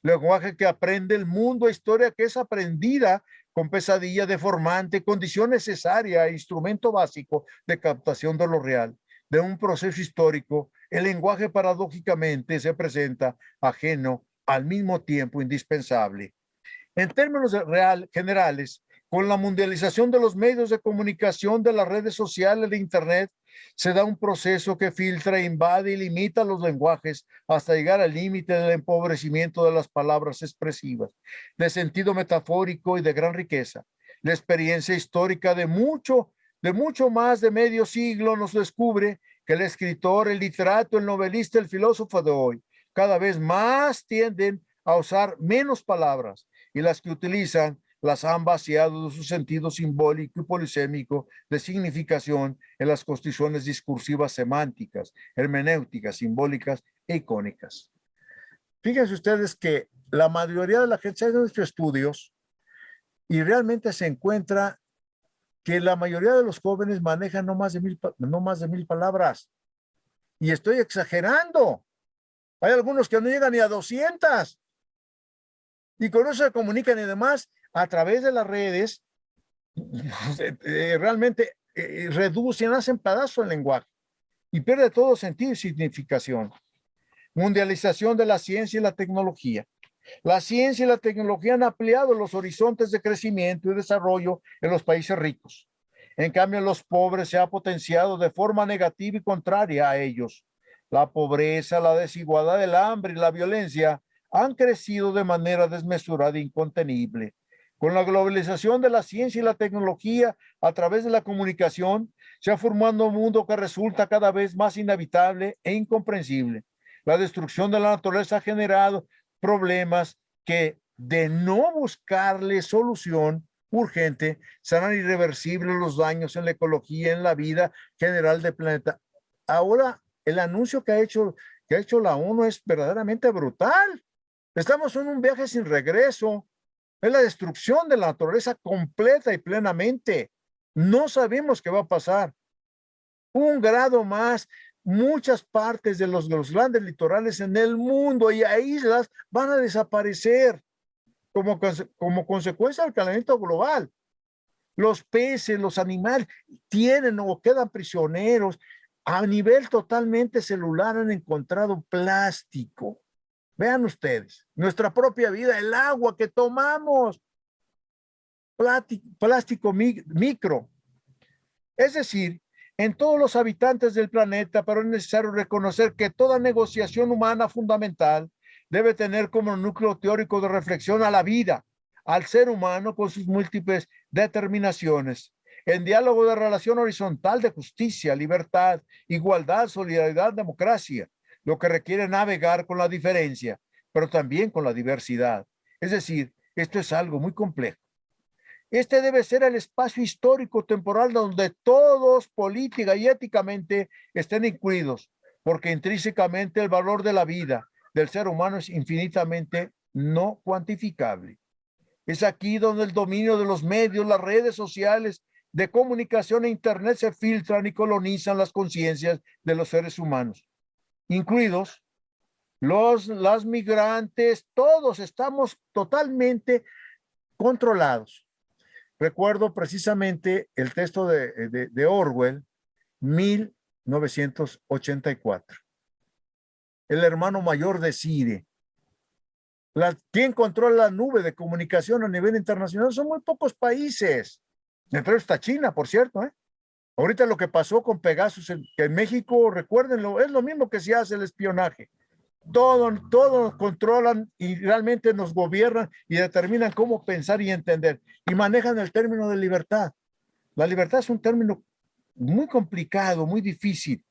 Lenguaje que aprende el mundo, historia que es aprendida con pesadilla deformante, condición necesaria e instrumento básico de captación de lo real. De un proceso histórico, el lenguaje paradójicamente se presenta ajeno, al mismo tiempo indispensable. En términos generales, con la mundialización de los medios de comunicación, de las redes sociales, de Internet, se da un proceso que filtra, invade y limita los lenguajes hasta llegar al límite del empobrecimiento de las palabras expresivas, de sentido metafórico y de gran riqueza. La experiencia histórica de mucho más de medio siglo nos descubre que el escritor, el literato, el novelista, el filósofo de hoy, cada vez más tienden a usar menos palabras, y las que utilizan las han vaciado de su sentido simbólico y polisémico de significación en las construcciones discursivas semánticas, hermenéuticas, simbólicas e icónicas. Fíjense ustedes que la mayoría de la gente se ha hecho estudios y realmente se encuentra que la mayoría de los jóvenes manejan no más de 1000 palabras. Y estoy exagerando. Hay algunos que no llegan ni a 200. Y con eso se comunican y demás a través de las redes, realmente reducen, hacen pedazo el lenguaje y pierde todo sentido y significación. Mundialización de la ciencia y la tecnología. La ciencia y la tecnología han ampliado los horizontes de crecimiento y desarrollo en los países ricos. En cambio, en los pobres se ha potenciado de forma negativa y contraria a ellos. La pobreza, la desigualdad, el hambre y la violencia han crecido de manera desmesurada e incontenible. Con la globalización de la ciencia y la tecnología a través de la comunicación, se ha formado un mundo que resulta cada vez más inhabitable e incomprensible. La destrucción de la naturaleza ha generado problemas que, de no buscarle solución urgente, serán irreversibles los daños en la ecología, en la vida general del planeta. Ahora, el anuncio que ha hecho la ONU es verdaderamente brutal. Estamos en un viaje sin regreso. Es la destrucción de la naturaleza completa y plenamente. No sabemos qué va a pasar. Un grado más, muchas partes de los grandes litorales en el mundo y a islas van a desaparecer como consecuencia del calentamiento global. Los peces, los animales tienen o quedan prisioneros. A nivel totalmente celular han encontrado plástico. Vean ustedes, nuestra propia vida, el agua que tomamos, plástico micro. Es decir, en todos los habitantes del planeta, pero es necesario reconocer que toda negociación humana fundamental debe tener como núcleo teórico de reflexión a la vida, al ser humano con sus múltiples determinaciones, en diálogo de relación horizontal de justicia, libertad, igualdad, solidaridad, democracia, lo que requiere navegar con la diferencia, pero también con la diversidad. Es decir, esto es algo muy complejo. Este debe ser el espacio histórico temporal donde todos política y éticamente estén incluidos, porque intrínsecamente el valor de la vida del ser humano es infinitamente no cuantificable. Es aquí donde el dominio de los medios, las redes sociales de comunicación e internet se filtran y colonizan las conciencias de los seres humanos, incluidos las migrantes, todos estamos totalmente controlados. Recuerdo precisamente el texto de Orwell, 1984. El hermano mayor decide. ¿Quién controla la nube de comunicación a nivel internacional? Son muy pocos países. Entre ellos está China, por cierto. Ahorita lo que pasó con Pegasus en México, recuérdenlo, es lo mismo que se hace el espionaje. Todo nos controlan y realmente nos gobiernan y determinan cómo pensar y entender. Y manejan el término de libertad. La libertad es un término muy complicado, muy difícil.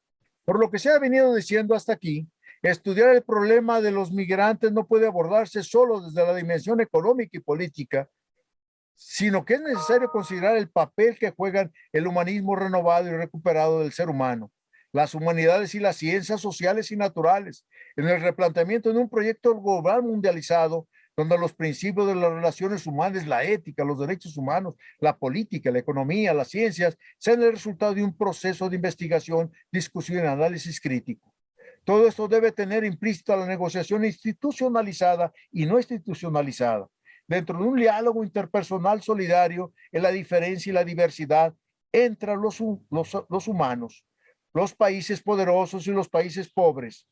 Por lo que se ha venido diciendo hasta aquí, estudiar el problema de los migrantes no puede abordarse solo desde la dimensión económica y política, sino que es necesario considerar el papel que juegan el humanismo renovado y recuperado del ser humano, las humanidades y las ciencias sociales y naturales, en el replanteamiento de un proyecto global mundializado, donde los principios de las relaciones humanas, la ética, los derechos humanos, la política, la economía, las ciencias, sean el resultado de un proceso de investigación, discusión y análisis crítico. Todo esto debe tener implícita la negociación institucionalizada y no institucionalizada, dentro de un diálogo interpersonal solidario en la diferencia y la diversidad entre los humanos, los países poderosos y los países pobres.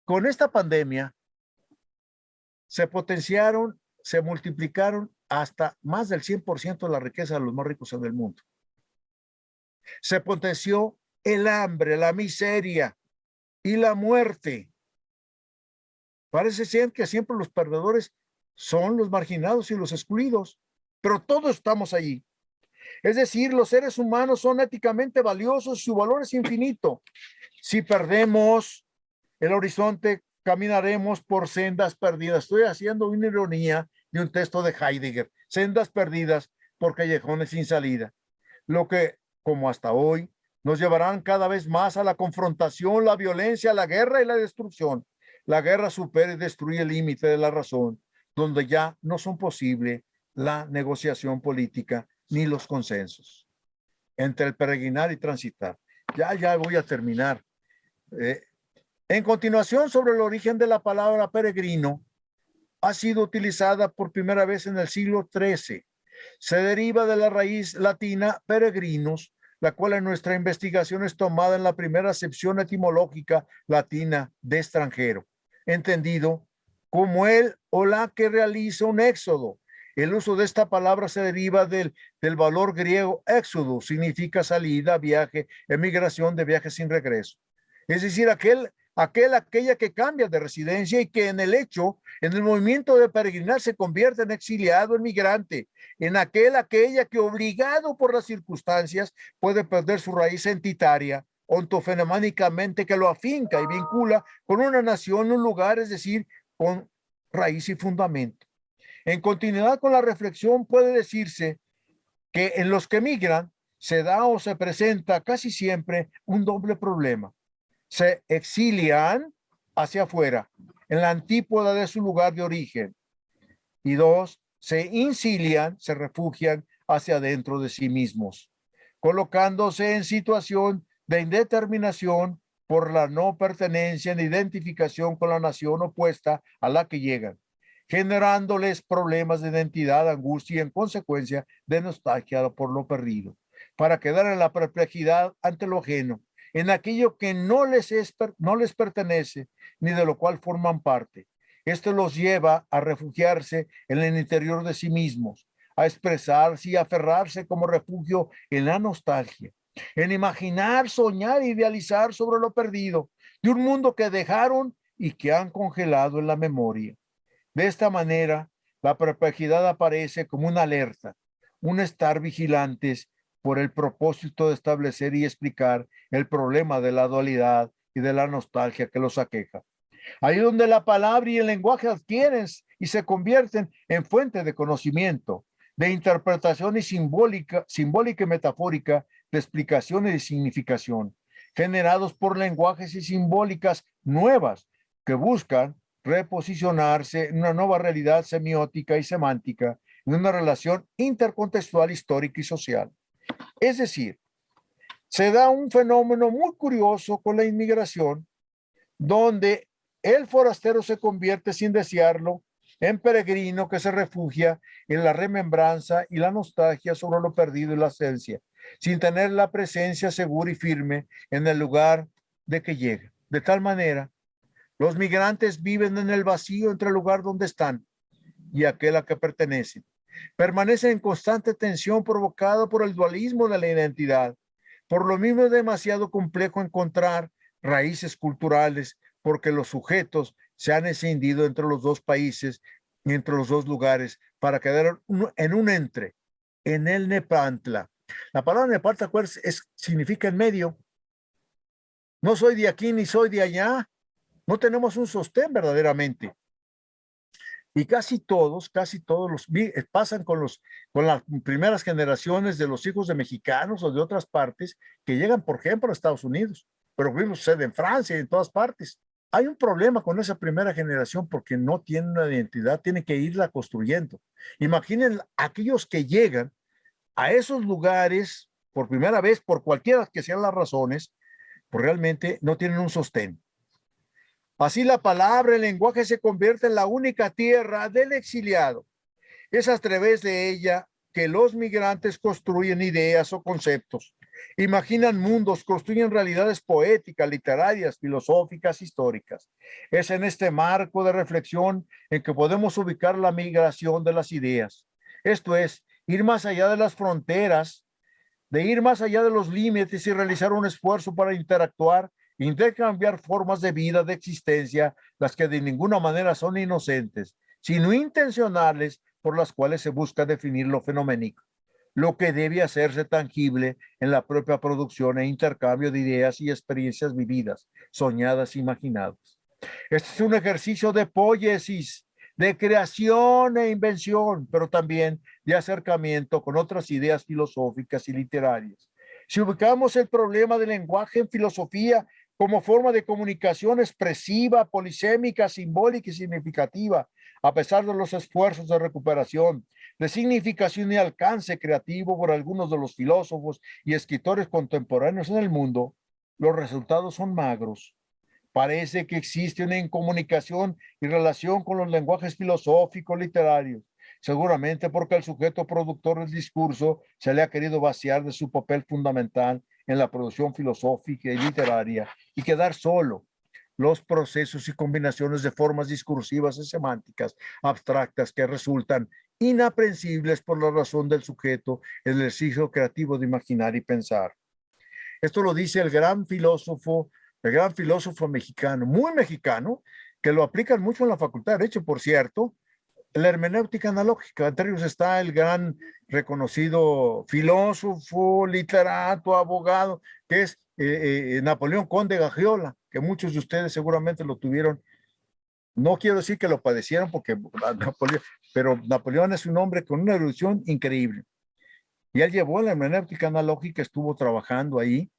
Con esta pandemia se potenciaron, se multiplicaron hasta más del 100% de la riqueza de los más ricos en el mundo. Se potenció el hambre, la miseria y la muerte. Parece ser que siempre los perdedores son los marginados y los excluidos, pero todos estamos allí. Es decir, los seres humanos son éticamente valiosos, su valor es infinito. Si perdemos el horizonte, caminaremos por sendas perdidas. Estoy haciendo una ironía de un texto de Heidegger, sendas perdidas por callejones sin salida. Lo que, como hasta hoy, nos llevarán cada vez más a la confrontación, la violencia, la guerra y la destrucción. La guerra supera y destruye el límite de la razón, donde ya no son posibles la negociación política ni los consensos entre el peregrinar y transitar. Ya voy a terminar. En continuación, sobre el origen de la palabra peregrino, ha sido utilizada por primera vez en el siglo XIII. Se deriva de la raíz latina peregrinos, la cual en nuestra investigación es tomada en la primera acepción etimológica latina de extranjero, entendido como el o la que realiza un éxodo. El uso de esta palabra se deriva del valor griego éxodo, significa salida, viaje, emigración, de viaje sin regreso. Es decir, aquella que cambia de residencia y que en el movimiento de peregrinar se convierte en exiliado, en migrante, en aquella que obligado por las circunstancias puede perder su raíz entitaria, ontofenoménicamente que lo afinca y vincula con una nación, un lugar, es decir, con raíz y fundamento. En continuidad con la reflexión puede decirse que en los que migran se da o se presenta casi siempre un doble problema. Se exilian hacia afuera, en la antípoda de su lugar de origen. Y dos, se insilian, se refugian hacia adentro de sí mismos, colocándose en situación de indeterminación por la no pertenencia ni identificación con la nación opuesta a la que llegan, generándoles problemas de identidad, angustia y en consecuencia de nostalgia por lo perdido, para quedar en la perplejidad ante lo ajeno, en aquello que no les pertenece ni de lo cual forman parte. Esto los lleva a refugiarse en el interior de sí mismos, a expresarse y aferrarse como refugio en la nostalgia, en imaginar, soñar, idealizar sobre lo perdido, de un mundo que dejaron y que han congelado en la memoria. De esta manera, la perplejidad aparece como una alerta, un estar vigilantes por el propósito de establecer y explicar el problema de la dualidad y de la nostalgia que los aqueja. Ahí donde la palabra y el lenguaje adquieren y se convierten en fuente de conocimiento, de interpretación y simbólica y metafórica, de explicación y de significación, generados por lenguajes y simbólicas nuevas que buscan reposicionarse en una nueva realidad semiótica y semántica, en una relación intercontextual, histórica y social. Es decir, se da un fenómeno muy curioso con la inmigración, donde el forastero se convierte sin desearlo en peregrino que se refugia en la remembranza y la nostalgia sobre lo perdido y la esencia, sin tener la presencia segura y firme en el lugar de que llega. De tal manera, los migrantes viven en el vacío entre el lugar donde están y aquel a que pertenecen. Permanecen en constante tensión provocada por el dualismo de la identidad. Por lo mismo es demasiado complejo encontrar raíces culturales porque los sujetos se han escindido entre los dos países y entre los dos lugares para quedar en un entre, en el Nepantla. La palabra Nepantla significa en medio. No soy de aquí ni soy de allá. No tenemos un sostén verdaderamente. Y casi todos pasan con las primeras generaciones de los hijos de mexicanos o de otras partes que llegan, por ejemplo, a Estados Unidos, pero vimos sucede en Francia y en todas partes. Hay un problema con esa primera generación porque no tienen una identidad, tienen que irla construyendo. Imaginen aquellos que llegan a esos lugares por primera vez, por cualquiera que sean las razones, pues realmente no tienen un sostén. Así la palabra, el lenguaje se convierte en la única tierra del exiliado. Es a través de ella que los migrantes construyen ideas o conceptos, imaginan mundos, construyen realidades poéticas, literarias, filosóficas, históricas. Es en este marco de reflexión en que podemos ubicar la migración de las ideas. Esto es, ir más allá de las fronteras, de ir más allá de los límites y realizar un esfuerzo para interactuar, intercambiar formas de vida, de existencia, las que de ninguna manera son inocentes, sino intencionales, por las cuales se busca definir lo fenoménico, lo que debe hacerse tangible en la propia producción e intercambio de ideas y experiencias vividas, soñadas, imaginadas. Este es un ejercicio de poiesis, de creación e invención, pero también de acercamiento con otras ideas filosóficas y literarias. Si ubicamos el problema del lenguaje en filosofía como forma de comunicación expresiva, polisémica, simbólica y significativa, a pesar de los esfuerzos de recuperación, de significación y alcance creativo por algunos de los filósofos y escritores contemporáneos en el mundo, los resultados son magros. Parece que existe una incomunicación y relación con los lenguajes filosóficos literarios, seguramente porque el sujeto productor del discurso se le ha querido vaciar de su papel fundamental en la producción filosófica y literaria y quedar solo los procesos y combinaciones de formas discursivas y semánticas abstractas que resultan inaprensibles por la razón del sujeto en el ejercicio creativo de imaginar y pensar. Esto lo dice el gran filósofo mexicano, muy mexicano, que lo aplican mucho en la Facultad de Derecho, por cierto, la hermenéutica analógica. Entre ellos está el gran reconocido filósofo, literato, abogado, que es Napoleón Conde Gagiola, que muchos de ustedes seguramente lo tuvieron. No quiero decir que lo padecieron, pero Napoleón es un hombre con una erudición increíble. Y él llevó la hermenéutica analógica, estuvo trabajando ahí,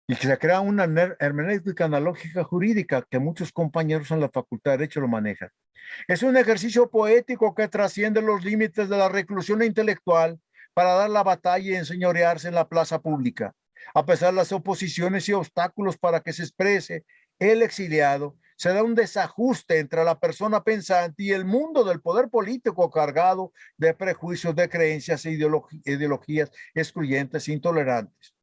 y que se crea una hermenéutica analógica jurídica que muchos compañeros en la Facultad de Derecho lo manejan. Es un ejercicio poético que trasciende los límites de la reclusión intelectual para dar la batalla y enseñorearse en la plaza pública. A pesar de las oposiciones y obstáculos para que se exprese el exiliado, se da un desajuste entre la persona pensante y el mundo del poder político cargado de prejuicios, de creencias e ideologías excluyentes e intolerantes.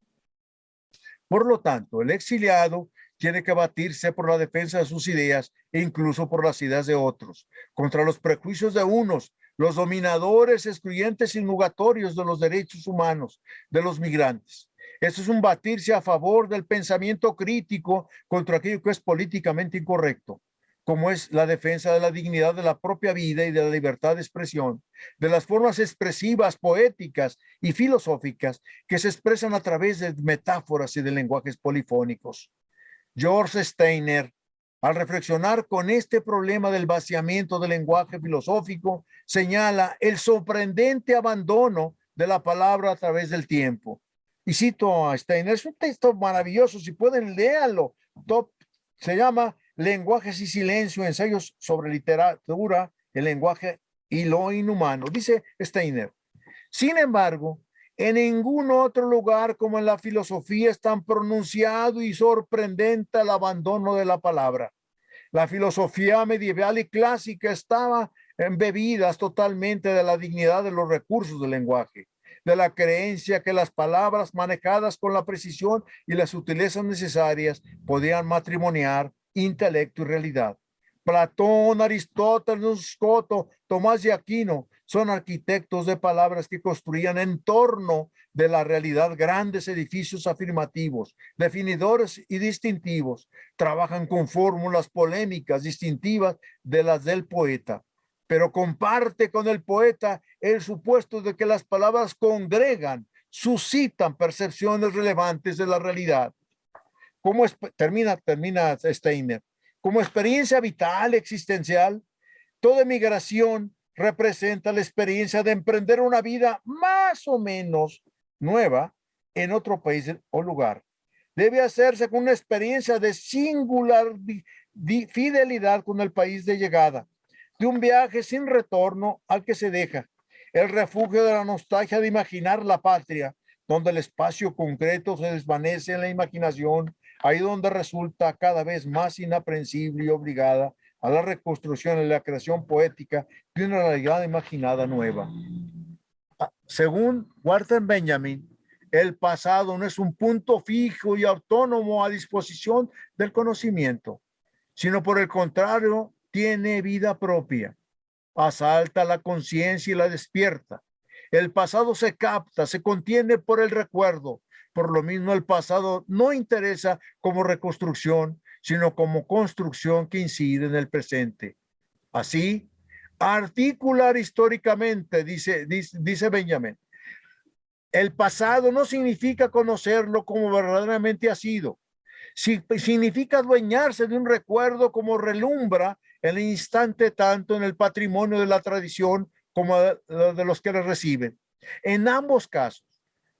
Por lo tanto, el exiliado tiene que batirse por la defensa de sus ideas e incluso por las ideas de otros, contra los prejuicios de unos, los dominadores excluyentes y nugatorios de los derechos humanos de los migrantes. Eso es un batirse a favor del pensamiento crítico contra aquello que es políticamente incorrecto, como es la defensa de la dignidad de la propia vida y de la libertad de expresión, de las formas expresivas, poéticas y filosóficas que se expresan a través de metáforas y de lenguajes polifónicos. George Steiner, al reflexionar con este problema del vaciamiento del lenguaje filosófico, señala el sorprendente abandono de la palabra a través del tiempo. Y cito a Steiner, es un texto maravilloso, si pueden léanlo. Se llama Lenguajes y Silencio, ensayos sobre literatura, el lenguaje y lo inhumano. Dice Steiner, sin embargo, en ningún otro lugar como en la filosofía es tan pronunciado y sorprendente el abandono de la palabra. La filosofía medieval y clásica estaba embebidas totalmente de la dignidad de los recursos del lenguaje, de la creencia que las palabras manejadas con la precisión y las sutilezas necesarias podían matrimoniar intelecto y realidad. Platón, Aristóteles, Escoto, Tomás de Aquino son arquitectos de palabras que construían en torno de la realidad grandes edificios afirmativos, definidores y distintivos. Trabajan con fórmulas polémicas distintivas de las del poeta, pero comparte con el poeta el supuesto de que las palabras congregan, suscitan percepciones relevantes de la realidad. ¿Cómo termina Steiner? Como experiencia vital, existencial, toda migración representa la experiencia de emprender una vida más o menos nueva en otro país o lugar. Debe hacerse con una experiencia de singular fidelidad con el país de llegada, de un viaje sin retorno al que se deja, el refugio de la nostalgia de imaginar la patria, donde el espacio concreto se desvanece en la imaginación, ahí donde resulta cada vez más inaprensible y obligada a la reconstrucción y la creación poética de una realidad imaginada nueva. Según Walter Benjamin, el pasado no es un punto fijo y autónomo a disposición del conocimiento, sino por el contrario, tiene vida propia, asalta la conciencia y la despierta. El pasado se capta, se contiene por el recuerdo. Por lo mismo, el pasado no interesa como reconstrucción, sino como construcción que incide en el presente. Así, articular históricamente, dice Benjamin, el pasado no significa conocerlo como verdaderamente ha sido. Significa adueñarse de un recuerdo como relumbra el instante tanto en el patrimonio de la tradición como de los que le reciben. En ambos casos,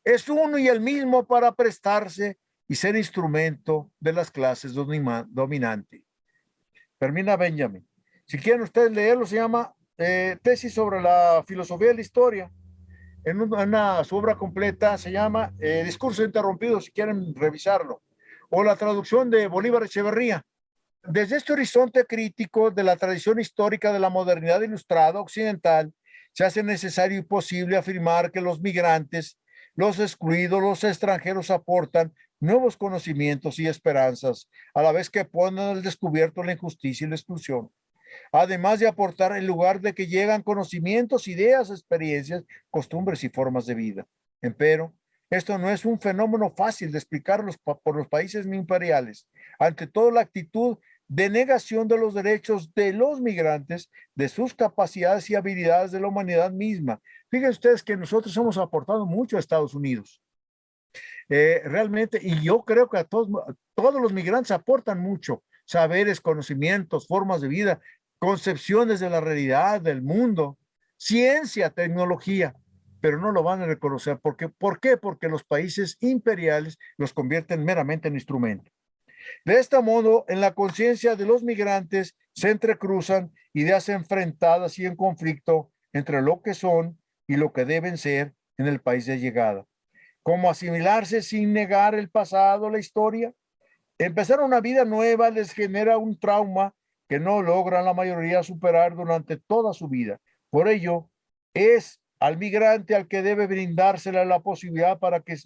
es uno y el mismo para prestarse y ser instrumento de las clases dominantes. Termina Benjamin. Si quieren ustedes leerlo, se llama Tesis sobre la filosofía de la historia. Su obra completa se llama Discurso interrumpido, si quieren revisarlo. O la traducción de Bolívar Echeverría. Desde este horizonte crítico de la tradición histórica de la modernidad ilustrada occidental, se hace necesario y posible afirmar que los migrantes, los excluidos, los extranjeros aportan nuevos conocimientos y esperanzas, a la vez que ponen al descubierto la injusticia y la exclusión. Además de aportar en lugar de que llegan conocimientos, ideas, experiencias, costumbres y formas de vida. Empero, esto no es un fenómeno fácil de explicar por los países imperiales. Ante todo, la actitud de negación de los derechos de los migrantes, de sus capacidades y habilidades de la humanidad misma. Fíjense ustedes que nosotros hemos aportado mucho a Estados Unidos. Realmente, y yo creo que todos los migrantes aportan mucho, saberes, conocimientos, formas de vida, concepciones de la realidad, del mundo, ciencia, tecnología, pero no lo van a reconocer. ¿Por qué? Porque los países imperiales los convierten meramente en instrumento. De este modo, en la conciencia de los migrantes se entrecruzan ideas enfrentadas y en conflicto entre lo que son y lo que deben ser en el país de llegada. ¿Cómo asimilarse sin negar el pasado, la historia? Empezar una vida nueva les genera un trauma que no logran la mayoría superar durante toda su vida. Por ello, es al migrante al que debe brindársele la posibilidad para que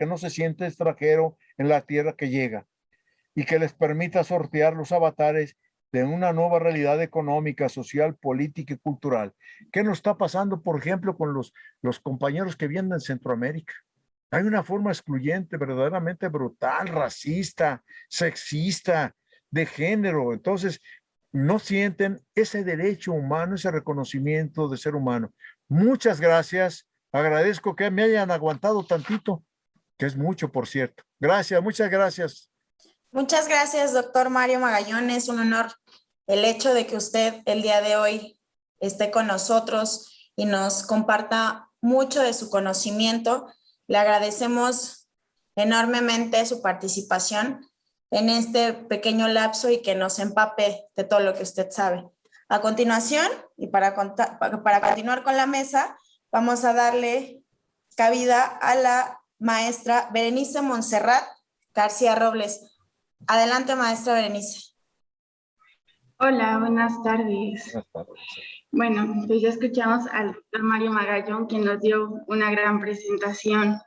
no se siente extranjero en la tierra que llega y que les permita sortear los avatares de una nueva realidad económica, social, política y cultural. ¿Qué nos está pasando, por ejemplo, con los compañeros que vienen de Centroamérica? Hay una forma excluyente, verdaderamente brutal, racista, sexista, de género. Entonces, no sienten ese derecho humano, ese reconocimiento de ser humano. Muchas gracias. Agradezco que me hayan aguantado tantito, que es mucho, por cierto. Gracias, muchas gracias. Muchas gracias, doctor Mario Magallón. Es un honor el hecho de que usted el día de hoy esté con nosotros y nos comparta mucho de su conocimiento. Le agradecemos enormemente su participación en este pequeño lapso y que nos empape de todo lo que usted sabe. A continuación, y para continuar con la mesa, vamos a darle cabida a la maestra Berenice Montserrat García Robles. Adelante, maestra Berenice. Hola, buenas tardes. Buenas tardes. Bueno, pues ya escuchamos al doctor Mario Magallón, quien nos dio una gran presentación.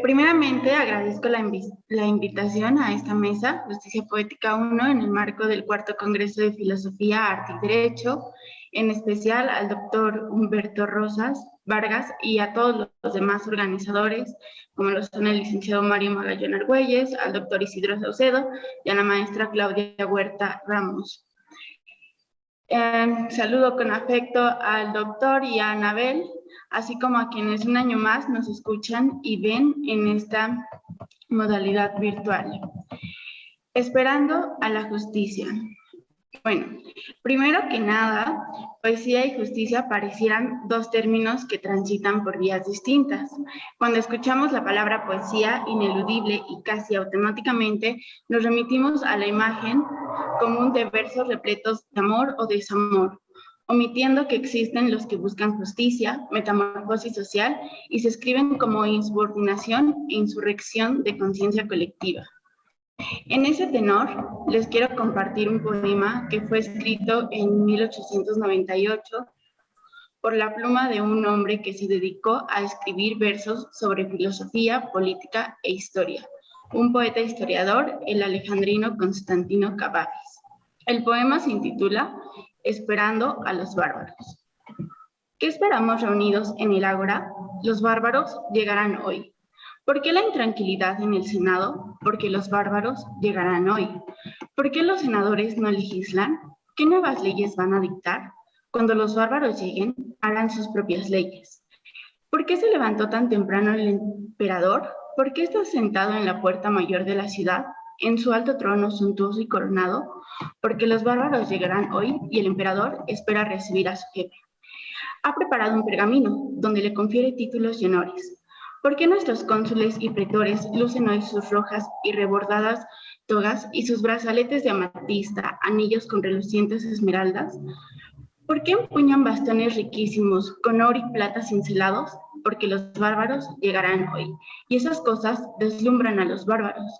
Primeramente, agradezco la invitación a esta mesa, Justicia Poética 1, en el marco del cuarto Congreso de Filosofía, Arte y Derecho, en especial al doctor Humberto Rosas Vargas y a todos los demás organizadores, como lo son el licenciado Mario Magallón Argüelles, al doctor Isidro Saucedo y a la maestra Claudia Huerta Ramos. Saludo con afecto al doctor y a Anabel, así como a quienes un año más nos escuchan y ven en esta modalidad virtual. Esperando a la justicia. Bueno, primero que nada, poesía y justicia parecieran dos términos que transitan por vías distintas. Cuando escuchamos la palabra poesía, ineludible y casi automáticamente nos remitimos a la imagen común de versos repletos de amor o desamor, omitiendo que existen los que buscan justicia, metamorfosis social y se escriben como insubordinación e insurrección de conciencia colectiva. En ese tenor, les quiero compartir un poema que fue escrito en 1898 por la pluma de un hombre que se dedicó a escribir versos sobre filosofía, política e historia, un poeta historiador, el alejandrino Constantino Cavafis. El poema se intitula Esperando a los bárbaros. ¿Qué esperamos reunidos en el ágora? Los bárbaros llegarán hoy. ¿Por qué la intranquilidad en el Senado? Porque los bárbaros llegarán hoy. ¿Por qué los senadores no legislan? ¿Qué nuevas leyes van a dictar? Cuando los bárbaros lleguen, harán sus propias leyes. ¿Por qué se levantó tan temprano el emperador? ¿Por qué está sentado en la puerta mayor de la ciudad, en su alto trono suntuoso y coronado? Porque los bárbaros llegarán hoy y el emperador espera recibir a su jefe. Ha preparado un pergamino donde le confiere títulos y honores. ¿Por qué nuestros cónsules y pretores lucen hoy sus rojas y rebordadas togas y sus brazaletes de amatista, anillos con relucientes esmeraldas? ¿Por qué empuñan bastones riquísimos con oro y plata cincelados? Porque los bárbaros llegarán hoy, y esas cosas deslumbran a los bárbaros.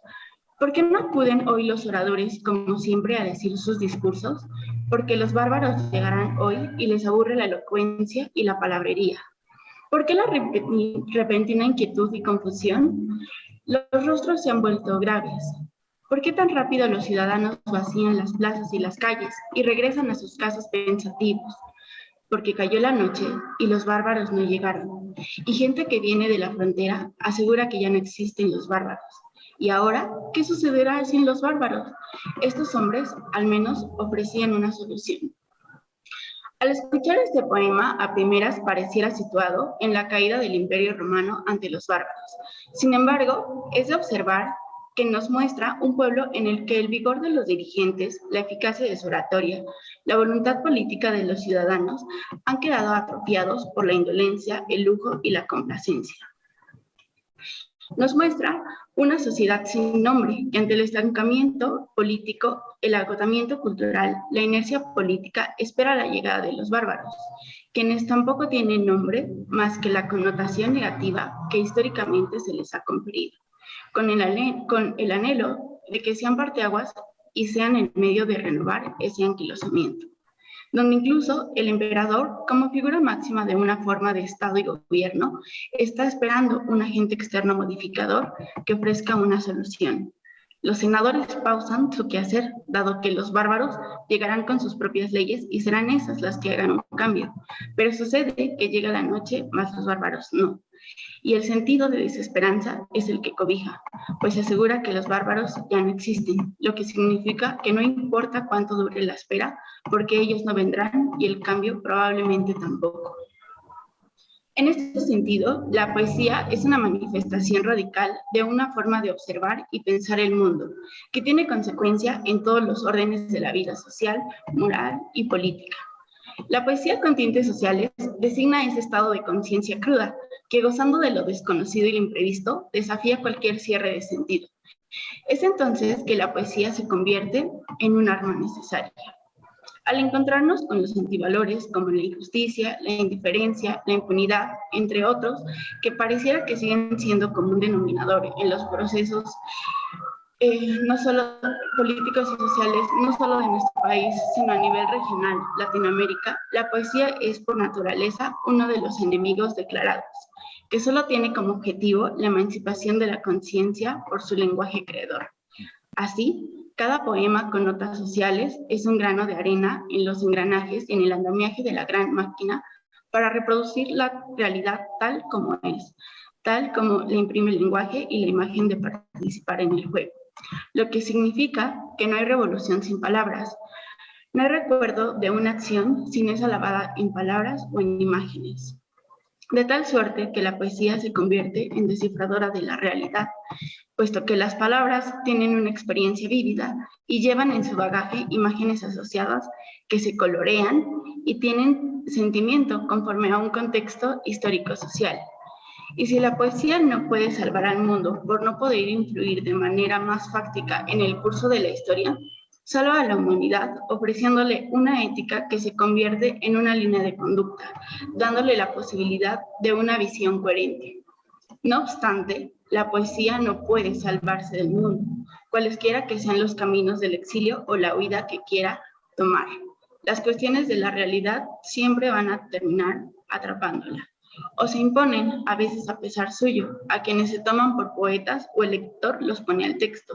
¿Por qué no acuden hoy los oradores, como siempre, a decir sus discursos? Porque los bárbaros llegarán hoy y les aburre la elocuencia y la palabrería. ¿Por qué la repentina inquietud y confusión? Los rostros se han vuelto graves. ¿Por qué tan rápido los ciudadanos vacían las plazas y las calles y regresan a sus casas pensativos? Porque cayó la noche y los bárbaros no llegaron. Y gente que viene de la frontera asegura que ya no existen los bárbaros. ¿Y ahora qué sucederá sin los bárbaros? Estos hombres al menos ofrecían una solución. Al escuchar este poema, a primeras pareciera situado en la caída del Imperio Romano ante los bárbaros. Sin embargo, es de observar que nos muestra un pueblo en el que el vigor de los dirigentes, la eficacia de su oratoria, la voluntad política de los ciudadanos han quedado atrofiados por la indolencia, el lujo y la complacencia. Nos muestra una sociedad sin nombre que ante el estancamiento político, el agotamiento cultural, la inercia política espera la llegada de los bárbaros, quienes tampoco tienen nombre más que la connotación negativa que históricamente se les ha conferido, con el anhelo de que sean parteaguas y sean el medio de renovar ese anquilosamiento, donde incluso el emperador, como figura máxima de una forma de Estado y gobierno, está esperando un agente externo modificador que ofrezca una solución. Los senadores pausan su quehacer, dado que los bárbaros llegarán con sus propias leyes y serán esas las que hagan un cambio. Pero sucede que llega la noche, mas los bárbaros no. Y el sentido de desesperanza es el que cobija, pues asegura que los bárbaros ya no existen, lo que significa que no importa cuánto dure la espera, porque ellos no vendrán y el cambio probablemente tampoco. En este sentido, la poesía es una manifestación radical de una forma de observar y pensar el mundo, que tiene consecuencia en todos los órdenes de la vida social, moral y política. La poesía con tintes sociales designa ese estado de conciencia cruda, que gozando de lo desconocido y lo imprevisto, desafía cualquier cierre de sentido. Es entonces que la poesía se convierte en un arma necesaria. Al encontrarnos con los antivalores como la injusticia, la indiferencia, la impunidad, entre otros, que pareciera que siguen siendo como un denominador en los procesos no solo políticos y sociales, no solo de nuestro país, sino a nivel regional, Latinoamérica, la poesía es por naturaleza uno de los enemigos declarados, que solo tiene como objetivo la emancipación de la conciencia por su lenguaje creador. Así, cada poema con notas sociales es un grano de arena en los engranajes y en el andamiaje de la gran máquina para reproducir la realidad tal como es, tal como le imprime el lenguaje y la imagen de participar en el juego. Lo que significa que no hay revolución sin palabras. No hay recuerdo de una acción sin esa lavada en palabras o en imágenes. De tal suerte que la poesía se convierte en descifradora de la realidad, puesto que las palabras tienen una experiencia vívida y llevan en su bagaje imágenes asociadas que se colorean y tienen sentimiento conforme a un contexto histórico-social. Y si la poesía no puede salvar al mundo por no poder influir de manera más fáctica en el curso de la historia, salva a la humanidad ofreciéndole una ética que se convierte en una línea de conducta, dándole la posibilidad de una visión coherente. No obstante, la poesía no puede salvarse del mundo, cualesquiera que sean los caminos del exilio o la huida que quiera tomar. Las cuestiones de la realidad siempre van a terminar atrapándola, o se imponen, a veces a pesar suyo, a quienes se toman por poetas o el lector los pone al texto.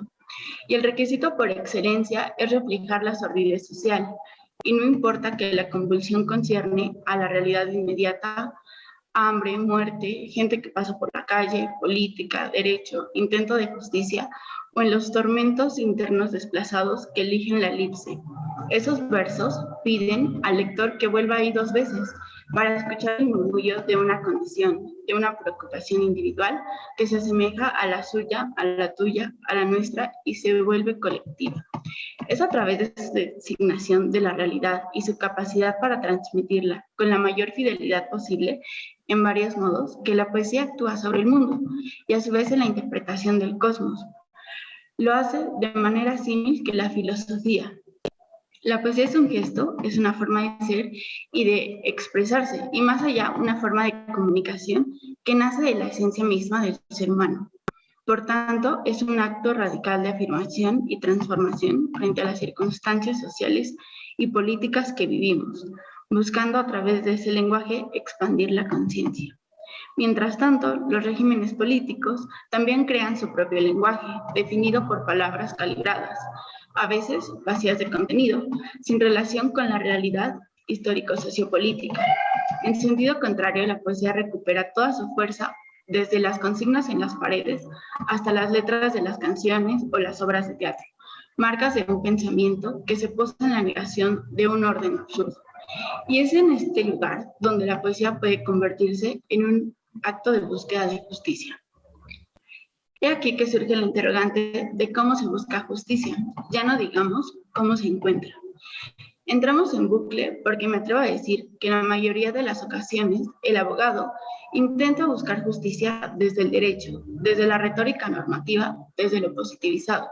Y el requisito por excelencia es reflejar la sordidez social, y no importa que la convulsión concierne a la realidad inmediata, hambre, muerte, gente que pasa por la calle, política, derecho, intento de justicia, o en los tormentos internos desplazados que eligen la elipse. Esos versos piden al lector que vuelva ahí 2 veces, para escuchar el murmullo de una condición, de una preocupación individual que se asemeja a la suya, a la tuya, a la nuestra y se vuelve colectiva. Es a través de su designación de la realidad y su capacidad para transmitirla con la mayor fidelidad posible, en varios modos, que la poesía actúa sobre el mundo y a su vez en la interpretación del cosmos. Lo hace de manera símil que la filosofía. La poesía es un gesto, es una forma de ser y de expresarse, y más allá una forma de comunicación que nace de la esencia misma del ser humano. Por tanto, es un acto radical de afirmación y transformación frente a las circunstancias sociales y políticas que vivimos, buscando a través de ese lenguaje expandir la conciencia. Mientras tanto, los regímenes políticos también crean su propio lenguaje, definido por palabras calibradas, a veces vacías de contenido, sin relación con la realidad histórico-sociopolítica. En sentido contrario, la poesía recupera toda su fuerza desde las consignas en las paredes hasta las letras de las canciones o las obras de teatro, marcas de un pensamiento que se posa en la negación de un orden absurdo. Y es en este lugar donde la poesía puede convertirse en un acto de búsqueda de justicia. He aquí que surge la interrogante de cómo se busca justicia, ya no digamos cómo se encuentra. Entramos en bucle porque me atrevo a decir que en la mayoría de las ocasiones el abogado intenta buscar justicia desde el derecho, desde la retórica normativa, desde lo positivizado,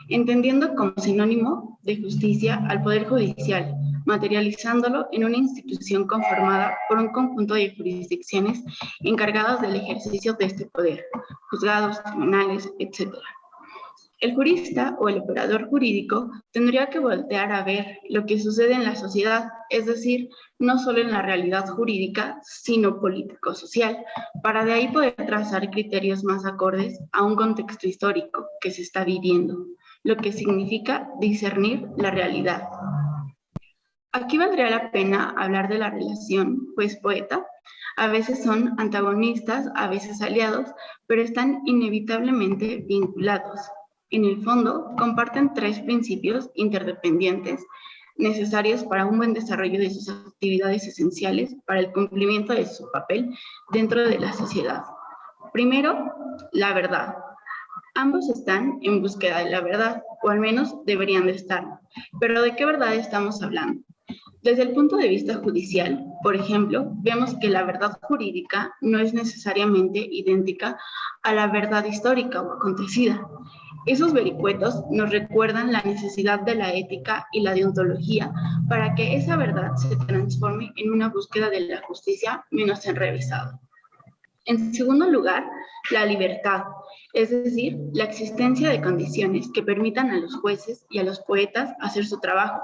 entendiendo como sinónimo de justicia al Poder Judicial, materializándolo en una institución conformada por un conjunto de jurisdicciones encargadas del ejercicio de este poder, juzgados, tribunales, etc. El jurista o el operador jurídico tendría que voltear a ver lo que sucede en la sociedad, es decir, no solo en la realidad jurídica, sino político-social, para de ahí poder trazar criterios más acordes a un contexto histórico que se está viviendo, lo que significa discernir la realidad. Aquí valdría la pena hablar de la relación juez-poeta. A veces son antagonistas, a veces aliados, pero están inevitablemente vinculados. En el fondo, comparten 3 principios interdependientes necesarios para un buen desarrollo de sus actividades esenciales para el cumplimiento de su papel dentro de la sociedad. Primero, la verdad. Ambos están en búsqueda de la verdad, o al menos deberían de estar. Pero ¿de qué verdad estamos hablando? Desde el punto de vista judicial, por ejemplo, vemos que la verdad jurídica no es necesariamente idéntica a la verdad histórica o acontecida. Esos vericuetos nos recuerdan la necesidad de la ética y la deontología para que esa verdad se transforme en una búsqueda de la justicia menos enrevesada. En segundo lugar, la libertad, es decir, la existencia de condiciones que permitan a los jueces y a los poetas hacer su trabajo.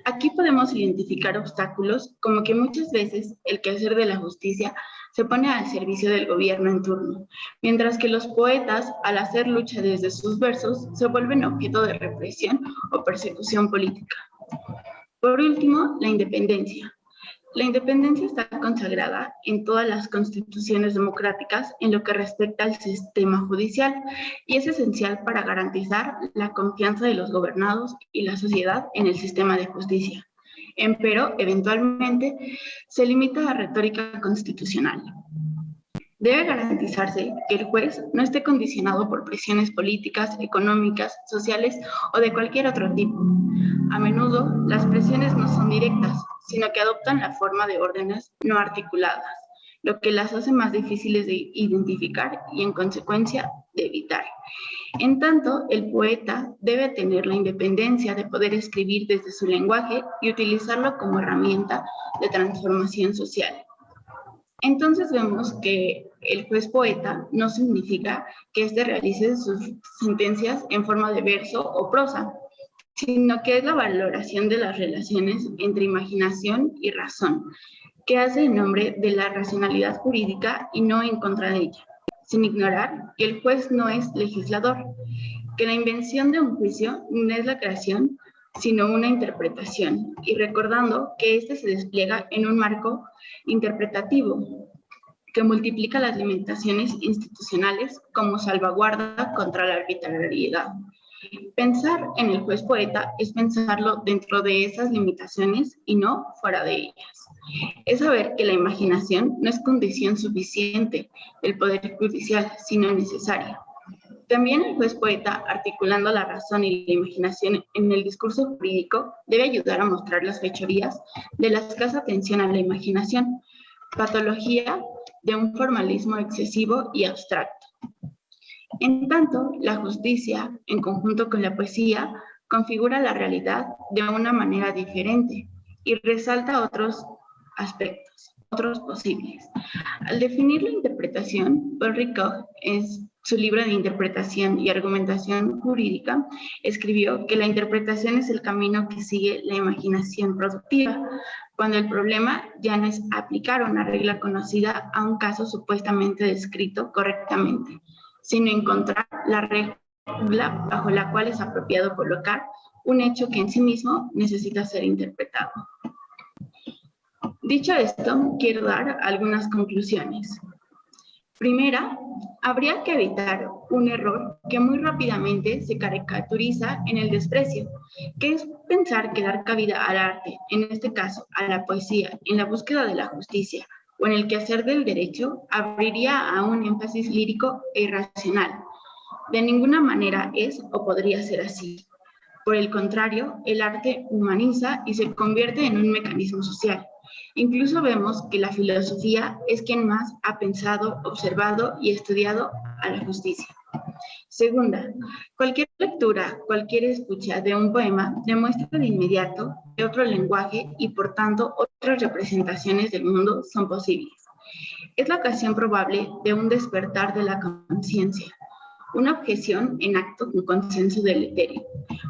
Aquí podemos identificar obstáculos como que muchas veces el quehacer de la justicia se pone al servicio del gobierno en turno, mientras que los poetas, al hacer lucha desde sus versos, se vuelven objeto de represión o persecución política. Por último, la independencia. La independencia está consagrada en todas las constituciones democráticas en lo que respecta al sistema judicial y es esencial para garantizar la confianza de los gobernados y la sociedad en el sistema de justicia. Empero, eventualmente, se limita a retórica constitucional. Debe garantizarse que el juez no esté condicionado por presiones políticas, económicas, sociales o de cualquier otro tipo. A menudo, las presiones no son directas, sino que adoptan la forma de órdenes no articuladas, lo que las hace más difíciles de identificar y, en consecuencia, de evitar. En tanto, el poeta debe tener la independencia de poder escribir desde su lenguaje y utilizarlo como herramienta de transformación social. Entonces vemos que el juez poeta no significa que éste realice sus sentencias en forma de verso o prosa, sino que es la valoración de las relaciones entre imaginación y razón, que hace en nombre de la racionalidad jurídica y no en contra de ella, sin ignorar que el juez no es legislador, que la invención de un juicio no es la creación, sino una interpretación, y recordando que éste se despliega en un marco interpretativo que multiplica las limitaciones institucionales como salvaguarda contra la arbitrariedad. Pensar en el juez poeta es pensarlo dentro de esas limitaciones y no fuera de ellas. Es saber que la imaginación no es condición suficiente del poder judicial, sino necesaria. También el juez poeta, articulando la razón y la imaginación en el discurso jurídico, debe ayudar a mostrar las fechorías de la escasa atención a la imaginación, patología de un formalismo excesivo y abstracto. En tanto, la justicia, en conjunto con la poesía, configura la realidad de una manera diferente y resalta otros aspectos, otros posibles. Al definir la interpretación, Paul Ricoeur, en su libro de Interpretación y Argumentación Jurídica, escribió que la interpretación es el camino que sigue la imaginación productiva, cuando el problema ya no es aplicar una regla conocida a un caso supuestamente descrito correctamente, sino encontrar la regla bajo la cual es apropiado colocar un hecho que en sí mismo necesita ser interpretado. Dicho esto, quiero dar algunas conclusiones. Primera, habría que evitar un error que muy rápidamente se caricaturiza en el desprecio, que es pensar que dar cabida al arte, en este caso a la poesía, en la búsqueda de la justicia o en el quehacer del derecho, abriría a un énfasis lírico e irracional. De ninguna manera es o podría ser así. Por el contrario, el arte humaniza y se convierte en un mecanismo social. Incluso vemos que la filosofía es quien más ha pensado, observado y estudiado a la justicia. Segunda, cualquier lectura, cualquier escucha de un poema demuestra de inmediato que otro lenguaje y por tanto otras representaciones del mundo son posibles. Es la ocasión probable de un despertar de la conciencia. una objeción en acto con consenso deleterio,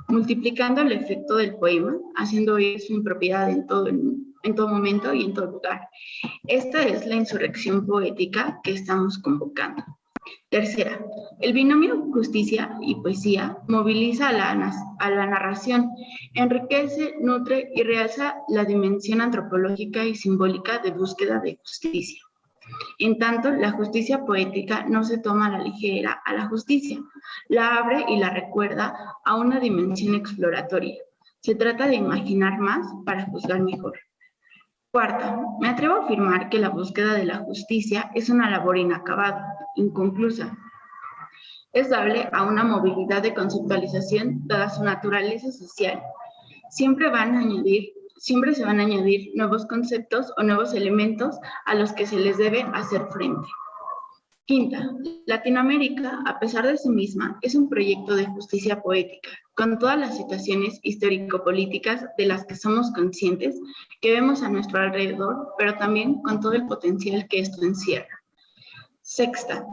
multiplicando el efecto del poema, haciendo oír su impropiedad en todo momento y en todo lugar. Esta es la insurrección poética que estamos convocando. Tercera, el binomio justicia y poesía moviliza a la narración, enriquece, nutre y realza la dimensión antropológica y simbólica de búsqueda de justicia. En tanto, la justicia poética no se toma a la ligera a la justicia, la abre y la recuerda a una dimensión exploratoria. Se trata de imaginar más para juzgar mejor. Cuarta, me atrevo a afirmar que la búsqueda de la justicia es una labor inacabada, inconclusa. Es dable a una movilidad de conceptualización dada su naturaleza social. Siempre se van a añadir nuevos conceptos o nuevos elementos a los que se les debe hacer frente. Quinta, Latinoamérica, a pesar de sí misma, es un proyecto de justicia poética, con todas las situaciones histórico-políticas de las que somos conscientes, que vemos a nuestro alrededor, pero también con todo el potencial que esto encierra. Sexta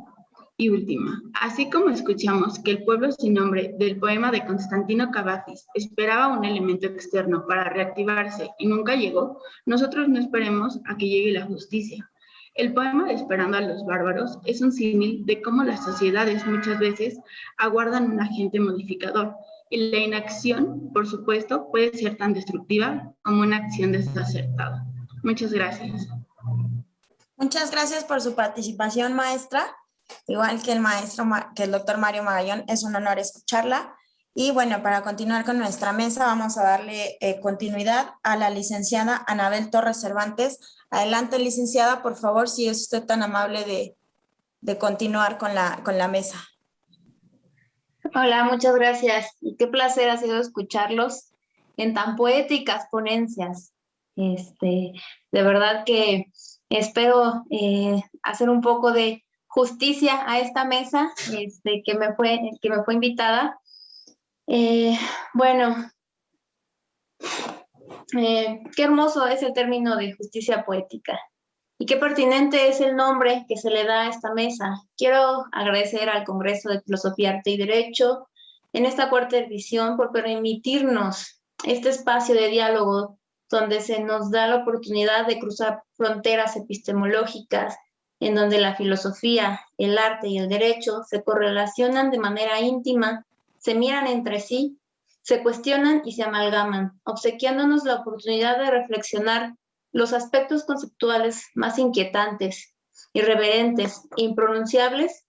y última, así como escuchamos que el pueblo sin nombre del poema de Constantino Cavafis esperaba un elemento externo para reactivarse y nunca llegó, nosotros no esperemos a que llegue la justicia. El poema de Esperando a los Bárbaros es un símil de cómo las sociedades muchas veces aguardan un agente modificador y la inacción, por supuesto, puede ser tan destructiva como una acción desacertada. Muchas gracias. Muchas gracias por su participación, maestra. Igual que el doctor Mario Magallón, es un honor escucharla. Y bueno, para continuar con nuestra mesa, vamos a darle continuidad a la licenciada Anabel Torres Cervantes. Adelante, licenciada, por favor, si es usted tan amable de continuar con la mesa. Hola, muchas gracias. Y qué placer ha sido escucharlos en tan poéticas ponencias. De verdad que espero hacer un poco de justicia a esta mesa que me fue invitada. Bueno, qué hermoso es el término de justicia poética y qué pertinente es el nombre que se le da a esta mesa. Quiero agradecer al Congreso de Filosofía, Arte y Derecho en esta cuarta edición por permitirnos este espacio de diálogo donde se nos da la oportunidad de cruzar fronteras epistemológicas, en donde la filosofía, el arte y el derecho se correlacionan de manera íntima, se miran entre sí, se cuestionan y se amalgaman, obsequiándonos la oportunidad de reflexionar los aspectos conceptuales más inquietantes, irreverentes e impronunciables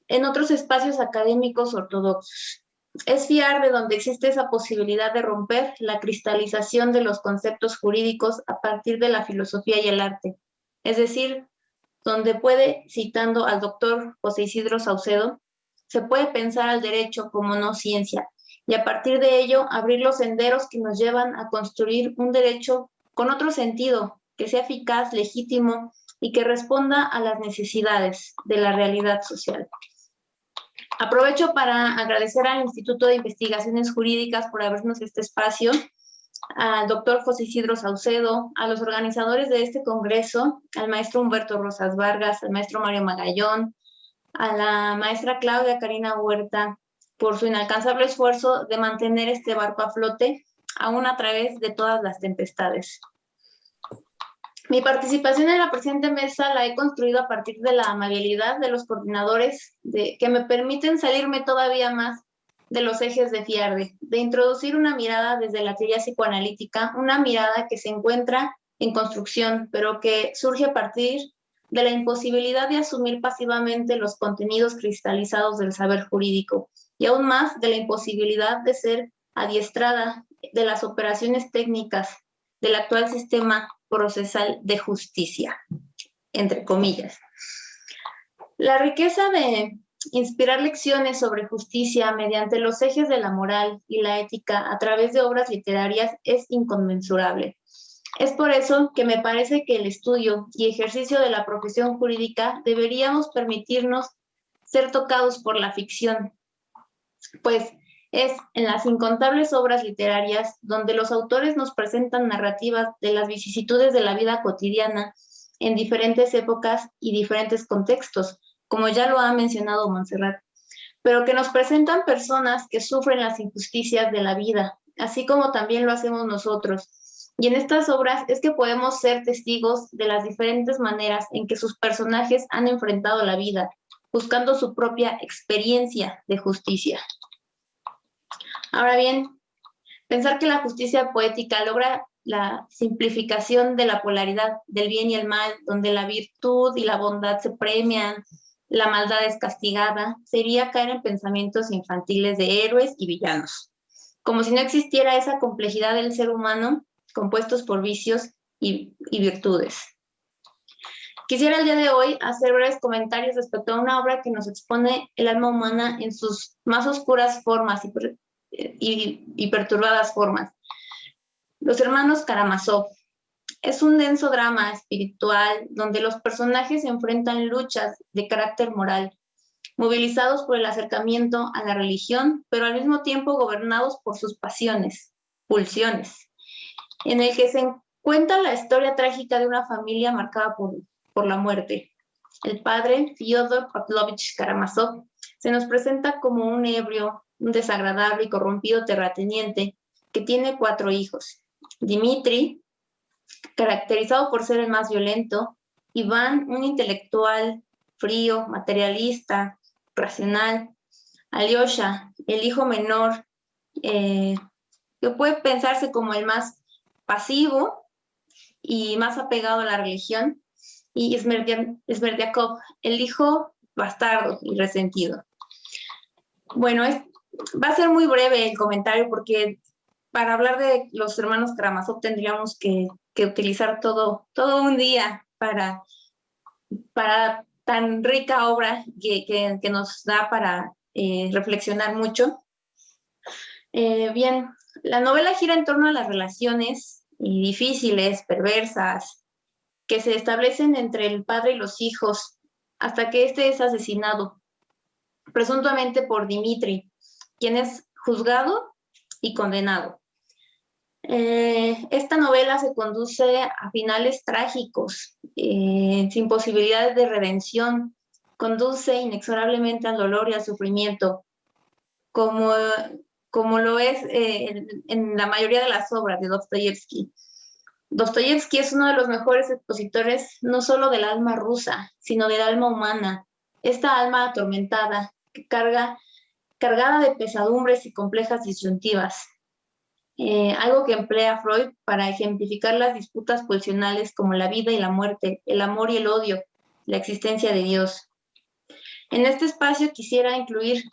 en otros espacios académicos ortodoxos. Es fiar de donde existe esa posibilidad de romper la cristalización de los conceptos jurídicos a partir de la filosofía y el arte, es decir, donde puede, citando al doctor José Isidro Saucedo, se puede pensar al derecho como no ciencia y a partir de ello abrir los senderos que nos llevan a construir un derecho con otro sentido, que sea eficaz, legítimo y que responda a las necesidades de la realidad social. Aprovecho para agradecer al Instituto de Investigaciones Jurídicas por abrirnos este espacio, al doctor José Isidro Saucedo, a los organizadores de este congreso, al maestro Humberto Rosas Vargas, al maestro Mario Magallón, a la maestra Claudia Karina Huerta, por su inalcanzable esfuerzo de mantener este barco a flote, aún a través de todas las tempestades. Mi participación en la presente mesa la he construido a partir de la amabilidad de los coordinadores que me permiten salirme todavía más de los ejes de Fiarde, de introducir una mirada desde la teoría psicoanalítica, una mirada que se encuentra en construcción, pero que surge a partir de la imposibilidad de asumir pasivamente los contenidos cristalizados del saber jurídico, y aún más de la imposibilidad de ser adiestrada de las operaciones técnicas del actual sistema procesal de justicia, entre comillas. La riqueza de inspirar lecciones sobre justicia mediante los ejes de la moral y la ética a través de obras literarias es inconmensurable. Es por eso que me parece que el estudio y ejercicio de la profesión jurídica deberíamos permitirnos ser tocados por la ficción, pues es en las incontables obras literarias donde los autores nos presentan narrativas de las vicisitudes de la vida cotidiana en diferentes épocas y diferentes contextos, como ya lo ha mencionado Montserrat. pero que nos presentan personas que sufren las injusticias de la vida, así como también lo hacemos nosotros. Y en estas obras es que podemos ser testigos de las diferentes maneras en que sus personajes han enfrentado la vida, buscando su propia experiencia de justicia. Ahora bien, pensar que la justicia poética logra la simplificación de la polaridad del bien y el mal, donde la virtud y la bondad se premian, la maldad es castigada, sería caer en pensamientos infantiles de héroes y villanos, como si no existiera esa complejidad del ser humano compuestos por vicios y virtudes. Quisiera el día de hoy hacer breves comentarios respecto a una obra que nos expone el alma humana en sus más oscuras formas y perturbadas formas. Los hermanos Karamazov. Es un denso drama espiritual donde los personajes se enfrentan luchas de carácter moral, movilizados por el acercamiento a la religión, pero al mismo tiempo gobernados por sus pasiones, pulsiones, en el que se cuenta la historia trágica de una familia marcada por la muerte. El padre, Fyodor Pavlovich Karamazov, se nos presenta como un ebrio, un desagradable y corrompido terrateniente que tiene 4 hijos. Dmitri, caracterizado por ser el más violento; Iván, un intelectual frío, materialista, racional; Alyosha, el hijo menor, que puede pensarse como el más pasivo y más apegado a la religión; y Smerdyakov, el hijo bastardo y resentido. Bueno, va a ser muy breve el comentario porque para hablar de los hermanos Karamazov tendríamos que utilizar todo un día para tan rica obra que nos da para reflexionar mucho. Bien, la novela gira en torno a las relaciones difíciles, perversas, que se establecen entre el padre y los hijos, hasta que este es asesinado, presuntamente por Dmitri, quien es juzgado y condenado. Esta novela se conduce a finales trágicos, sin posibilidades de redención, conduce inexorablemente al dolor y al sufrimiento, como lo es en la mayoría de las obras de Dostoyevsky. Dostoyevsky es uno de los mejores expositores no solo del alma rusa, sino del alma humana, esta alma atormentada, cargada de pesadumbres y complejas disyuntivas. Algo que emplea Freud para ejemplificar las disputas pulsionales como la vida y la muerte, el amor y el odio, la existencia de Dios. En este espacio quisiera incluir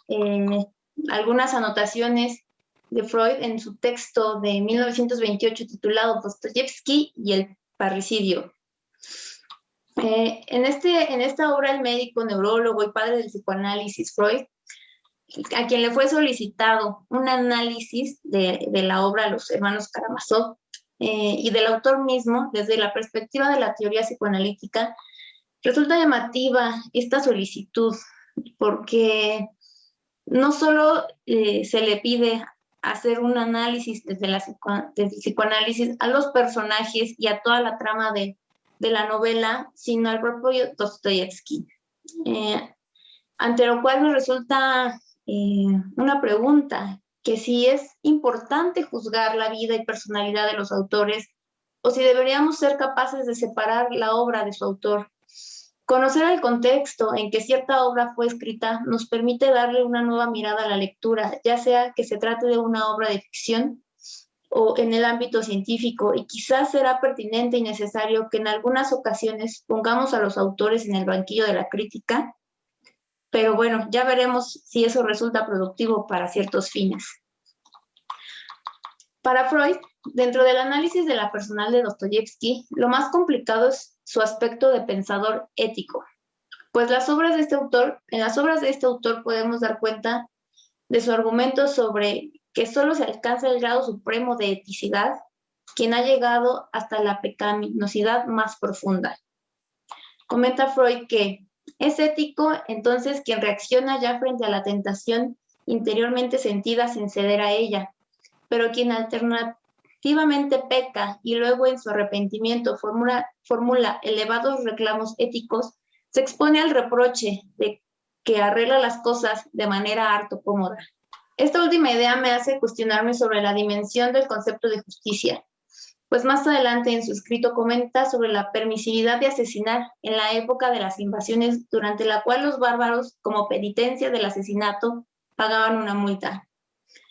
algunas anotaciones de Freud en su texto de 1928 titulado Dostoyevsky y el parricidio. En esta obra, el médico, neurólogo y padre del psicoanálisis Freud, a quien le fue solicitado un análisis de la obra Los hermanos Karamazov y del autor mismo desde la perspectiva de la teoría psicoanalítica, resulta llamativa esta solicitud porque no solo se le pide hacer un análisis desde el psicoanálisis a los personajes y a toda la trama de la novela, sino al propio Dostoyevsky, ante lo cual nos resulta una pregunta, que si es importante juzgar la vida y personalidad de los autores o si deberíamos ser capaces de separar la obra de su autor. Conocer el contexto en que cierta obra fue escrita nos permite darle una nueva mirada a la lectura, ya sea que se trate de una obra de ficción o en el ámbito científico, y quizás será pertinente y necesario que en algunas ocasiones pongamos a los autores en el banquillo de la crítica, pero bueno, ya veremos si eso resulta productivo para ciertos fines. Para Freud, dentro del análisis de la personal de Dostoyevsky, lo más complicado es su aspecto de pensador ético, pues en las obras de este autor podemos dar cuenta de su argumento sobre que solo se alcanza el grado supremo de eticidad quien ha llegado hasta la pecaminosidad más profunda. Comenta Freud que es ético entonces quien reacciona ya frente a la tentación interiormente sentida sin ceder a ella, pero quien alternativamente peca y luego en su arrepentimiento formula elevados reclamos éticos, se expone al reproche de que arregla las cosas de manera harto cómoda. Esta última idea me hace cuestionarme sobre la dimensión del concepto de justicia, pues más adelante en su escrito comenta sobre la permisividad de asesinar en la época de las invasiones, durante la cual los bárbaros, como penitencia del asesinato, pagaban una multa.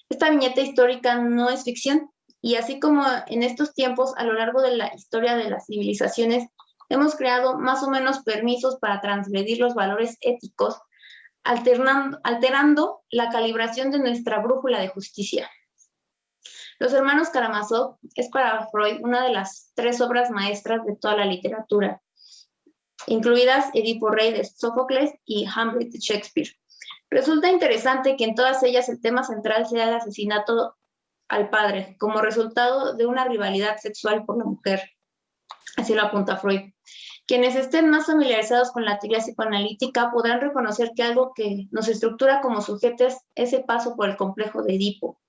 Esta viñeta histórica no es ficción, y así como en estos tiempos, a lo largo de la historia de las civilizaciones, hemos creado más o menos permisos para transgredir los valores éticos, alterando la calibración de nuestra brújula de justicia. Los hermanos Karamazov es para Freud una de las 3 obras maestras de toda la literatura, incluidas Edipo Rey de Sófocles y Hamlet de Shakespeare. Resulta interesante que en todas ellas el tema central sea el asesinato al padre, como resultado de una rivalidad sexual por la mujer. Así lo apunta Freud. Quienes estén más familiarizados con la teoría psicoanalítica podrán reconocer que algo que nos estructura como sujetos es ese paso por el complejo de Edipo.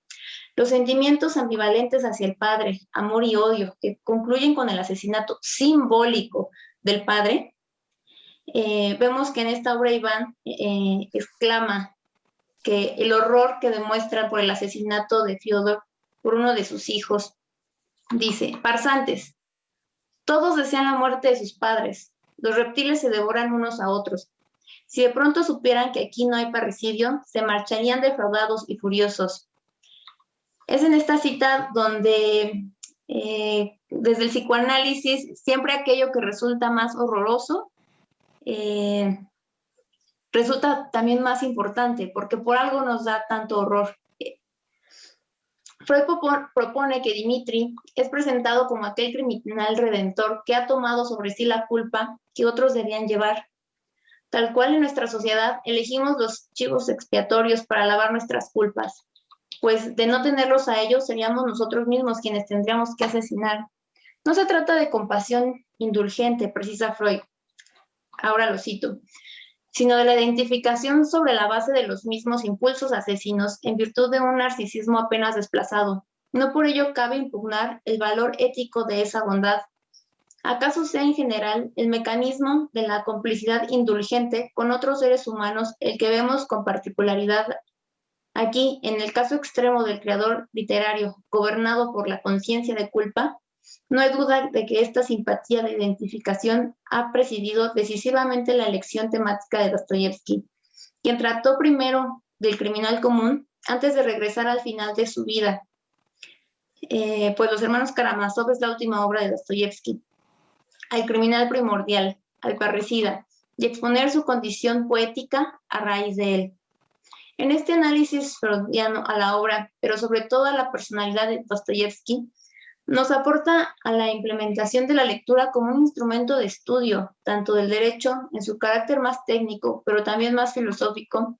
Los sentimientos ambivalentes hacia el padre, amor y odio, que concluyen con el asesinato simbólico del padre. Vemos que en esta obra Iván exclama que el horror que demuestra por el asesinato de Fyodor por uno de sus hijos, dice: farsantes, todos desean la muerte de sus padres, los reptiles se devoran unos a otros. Si de pronto supieran que aquí no hay parricidio, se marcharían defraudados y furiosos. Es en esta cita donde desde el psicoanálisis siempre aquello que resulta más horroroso resulta también más importante, porque por algo nos da tanto horror. Freud propone que Dimitri es presentado como aquel criminal redentor que ha tomado sobre sí la culpa que otros debían llevar. Tal cual en nuestra sociedad elegimos los chivos expiatorios para lavar nuestras culpas, pues de no tenerlos a ellos seríamos nosotros mismos quienes tendríamos que asesinar. No se trata de compasión indulgente, precisa Freud, ahora lo cito, sino de la identificación sobre la base de los mismos impulsos asesinos en virtud de un narcisismo apenas desplazado. No por ello cabe impugnar el valor ético de esa bondad. ¿Acaso sea en general el mecanismo de la complicidad indulgente con otros seres humanos el que vemos con particularidad aquí, en el caso extremo del creador literario gobernado por la conciencia de culpa? No hay duda de que esta simpatía de identificación ha presidido decisivamente la elección temática de Dostoyevsky, quien trató primero del criminal común antes de regresar al final de su vida, pues Los hermanos Karamazov es la última obra de Dostoyevsky, al criminal primordial, al parricida, y exponer su condición poética a raíz de él. En este análisis freudiano a la obra, pero sobre todo a la personalidad de Dostoyevsky, nos aporta a la implementación de la lectura como un instrumento de estudio, tanto del derecho en su carácter más técnico, pero también más filosófico,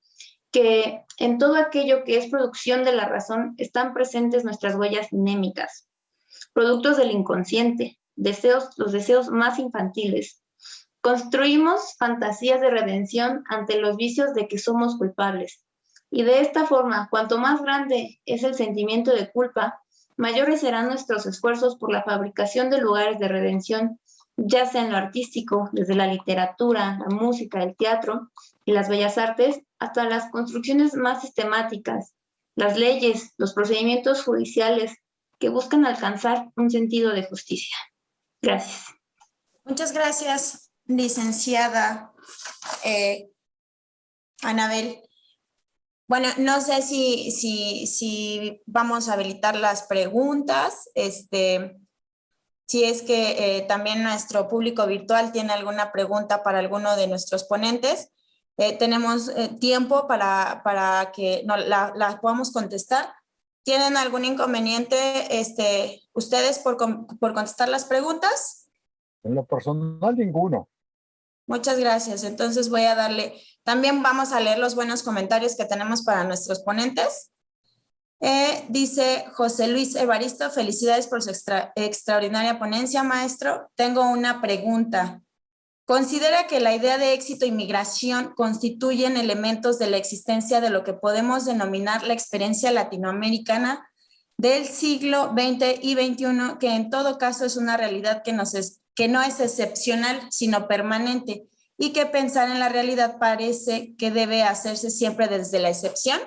que en todo aquello que es producción de la razón están presentes nuestras huellas mnémicas, productos del inconsciente, los deseos más infantiles. Construimos fantasías de redención ante los vicios de que somos culpables. Y de esta forma, cuanto más grande es el sentimiento de culpa, mayores serán nuestros esfuerzos por la fabricación de lugares de redención, ya sea en lo artístico, desde la literatura, la música, el teatro y las bellas artes, hasta las construcciones más sistemáticas, las leyes, los procedimientos judiciales que buscan alcanzar un sentido de justicia. Gracias. Muchas gracias, licenciada Anabel. Bueno, no sé si vamos a habilitar las preguntas, si es que también nuestro público virtual tiene alguna pregunta para alguno de nuestros ponentes. Tenemos tiempo para que la podamos contestar. ¿Tienen algún inconveniente ustedes por contestar las preguntas? En lo personal, ninguno. Muchas gracias. Entonces voy a darle, también vamos a leer los buenos comentarios que tenemos para nuestros ponentes. Dice José Luis Evaristo, felicidades por su extraordinaria ponencia, maestro. Tengo una pregunta. ¿Considera que la idea de éxito y migración constituyen elementos de la existencia de lo que podemos denominar la experiencia latinoamericana del siglo XX y XXI, que en todo caso es una realidad que no es excepcional, sino permanente, y que pensar en la realidad parece que debe hacerse siempre desde la excepción?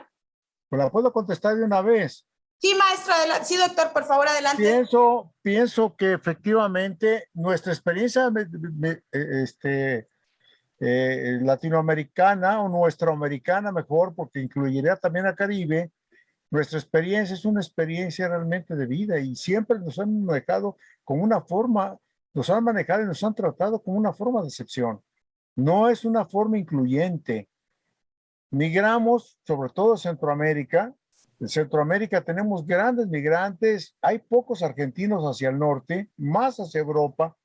Pues la puedo contestar de una vez. Sí, maestro, adelante. Sí, doctor, por favor, adelante. Pienso que efectivamente nuestra experiencia latinoamericana o nuestra americana mejor, porque incluiría también a Caribe, nuestra experiencia es una experiencia realmente de vida y siempre nos han manejado como una forma, nos han manejado y nos han tratado como una forma de excepción. No es una forma incluyente. Migramos, sobre todo a Centroamérica. En Centroamérica tenemos grandes migrantes, hay pocos argentinos hacia el norte, más hacia Europa,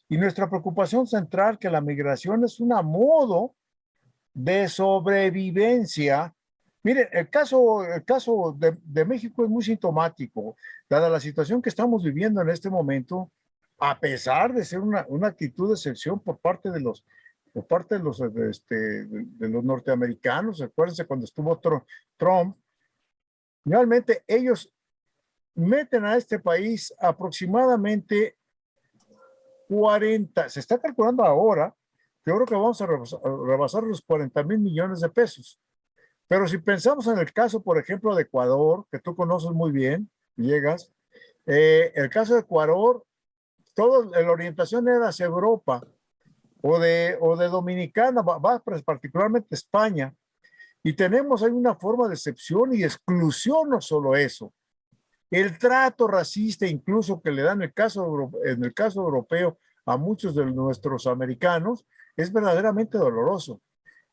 y nuestra preocupación central que la migración es un modo de sobrevivencia. Miren, el caso de México es muy sintomático, dada la situación que estamos viviendo en este momento, a pesar de ser una actitud de excepción por parte de los norteamericanos. Acuérdense cuando estuvo Trump, realmente ellos meten a este país aproximadamente 40, se está calculando ahora, yo creo que vamos a rebasar los 40,000 millones de pesos. Pero si pensamos en el caso, por ejemplo, de Ecuador, que tú conoces muy bien, Villegas, el caso de Ecuador, la orientación era hacia Europa o de Dominicana, particularmente España, y tenemos ahí una forma de excepción y exclusión, no solo eso. El trato racista incluso que le dan en el caso europeo a muchos de nuestros americanos es verdaderamente doloroso.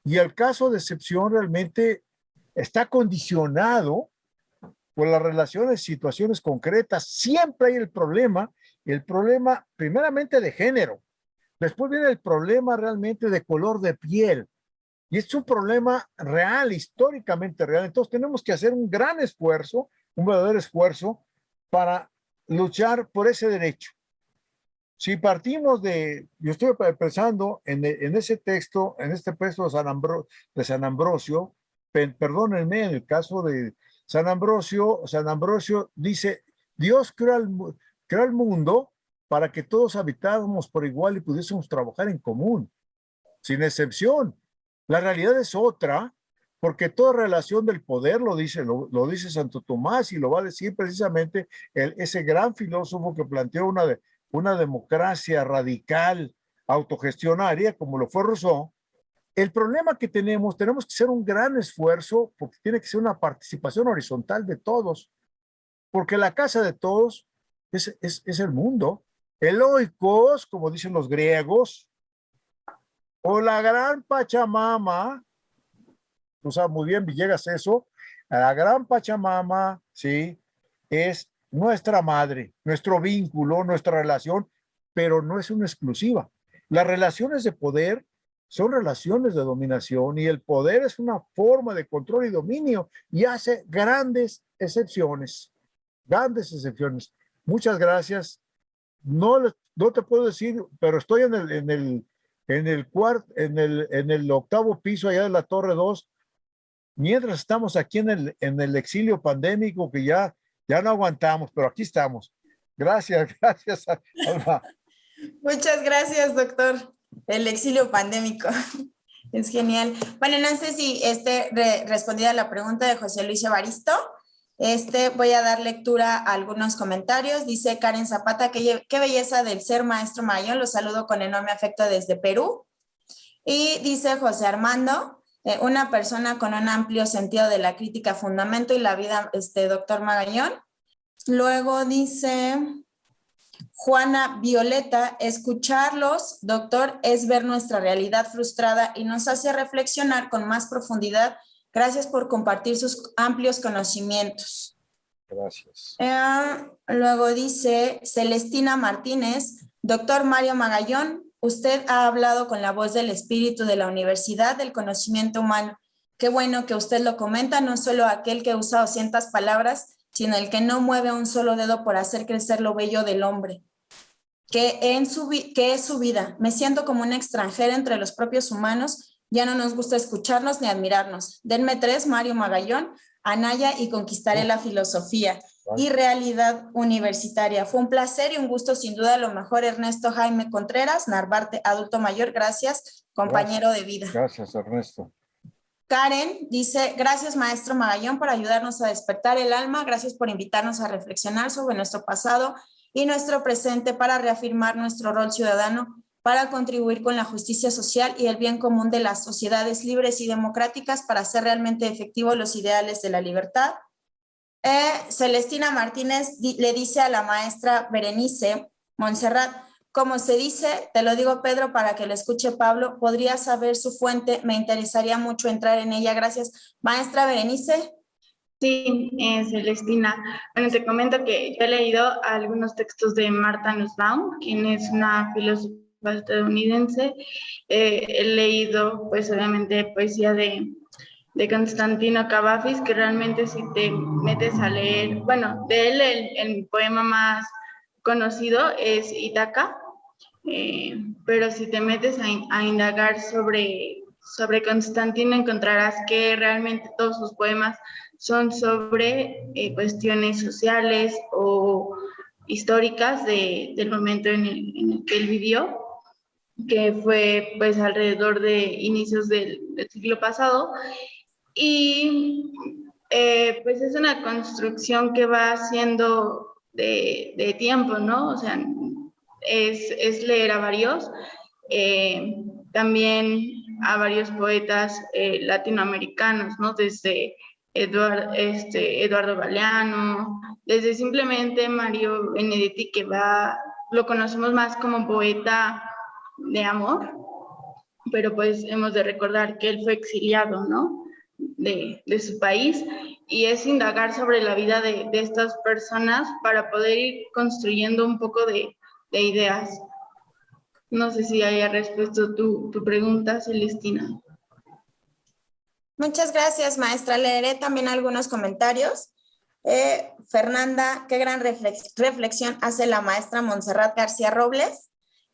Y el caso de excepción realmente está condicionado por las relaciones, situaciones concretas. Siempre hay el problema primeramente de género. Después viene el problema realmente de color de piel. Y es un problema real, históricamente real. Entonces tenemos que hacer un gran esfuerzo, un verdadero esfuerzo para luchar por ese derecho. Si partimos yo estoy pensando en ese texto, en este texto de San Ambrosio, perdónenme, en el caso de San Ambrosio dice, Dios creó el mundo para que todos habitáramos por igual y pudiésemos trabajar en común, sin excepción. La realidad es otra, porque toda relación del poder, lo dice Santo Tomás, y lo va a decir precisamente ese gran filósofo que planteó una democracia radical, autogestionaria, como lo fue Rousseau. El problema que tenemos que hacer un gran esfuerzo, porque tiene que ser una participación horizontal de todos, porque la casa de todos es el mundo. El oikos, como dicen los griegos, o la gran Pachamama, tú sabes muy bien, Villegas, eso, la gran Pachamama, sí, es nuestra madre, nuestro vínculo, nuestra relación, pero no es una exclusiva. Las relaciones de poder son relaciones de dominación y el poder es una forma de control y dominio y hace grandes excepciones, grandes excepciones. Muchas gracias. No te puedo decir, pero estoy en el octavo piso allá de la Torre 2, mientras estamos aquí en el exilio pandémico que ya no aguantamos, pero aquí estamos. Gracias, Alma. Muchas gracias, doctor. El exilio pandémico. Es genial. Bueno, no sé si respondida la pregunta de José Luis Evaristo. Voy a dar lectura a algunos comentarios. Dice Karen Zapata, qué belleza del ser maestro Magallón. Los saludo con enorme afecto desde Perú. Y dice José Armando, una persona con un amplio sentido de la crítica, fundamento y la vida, doctor Magallón. Luego dice Juana Violeta, escucharlos, doctor, es ver nuestra realidad frustrada y nos hace reflexionar con más profundidad. Gracias por compartir sus amplios conocimientos. Gracias. Luego dice Celestina Martínez, doctor Mario Magallón, usted ha hablado con la voz del espíritu de la Universidad del Conocimiento Humano. Qué bueno que usted lo comenta, no solo aquel que usa 200 palabras, sino el que no mueve un solo dedo por hacer crecer lo bello del hombre. Que es su vida. Me siento como una extranjera entre los propios humanos. Ya no nos gusta escucharnos ni admirarnos. Denme 3, Mario Magallón, Anaya, y conquistaré la filosofía. y realidad universitaria. Fue un placer y un gusto, sin duda, lo mejor. Ernesto Jaime Contreras, Narvarte, adulto mayor. Gracias, compañero de vida. Gracias, Ernesto. Karen dice, gracias maestro Magallón por ayudarnos a despertar el alma, gracias por invitarnos a reflexionar sobre nuestro pasado y nuestro presente para reafirmar nuestro rol ciudadano, para contribuir con la justicia social y el bien común de las sociedades libres y democráticas para hacer realmente efectivos los ideales de la libertad. Celestina Martínez le dice a la maestra Berenice Montserrat, como se dice, te lo digo Pedro para que lo escuche Pablo, podría saber su fuente, me interesaría mucho entrar en ella. Gracias. Maestra Berenice. Sí, Celestina. Bueno, te comento que yo he leído algunos textos de Martha Nussbaum, quien es una filósofa estadounidense. He leído, pues obviamente, poesía de Constantino Cavafis, que realmente si te metes a leer, bueno, de él el poema más conocido es Ítaca, pero si te metes a indagar sobre Constantino encontrarás que realmente todos sus poemas son sobre cuestiones sociales o históricas del momento en el que él vivió, que fue pues alrededor de inicios del siglo pasado. Y pues es una construcción que va haciendo de tiempo, ¿no? O sea, es leer a varios, también a varios poetas latinoamericanos, ¿no? Desde Eduardo Galeano, desde simplemente Mario Benedetti, que lo conocemos más como poeta de amor, pero pues hemos de recordar que él fue exiliado, ¿no? De su país, y es indagar sobre la vida de estas personas para poder ir construyendo un poco de ideas. No sé si haya respuesto tu pregunta, Celestina. Muchas gracias, maestra. Leeré también algunos comentarios. Fernanda, qué gran reflexión hace la maestra Montserrat García Robles.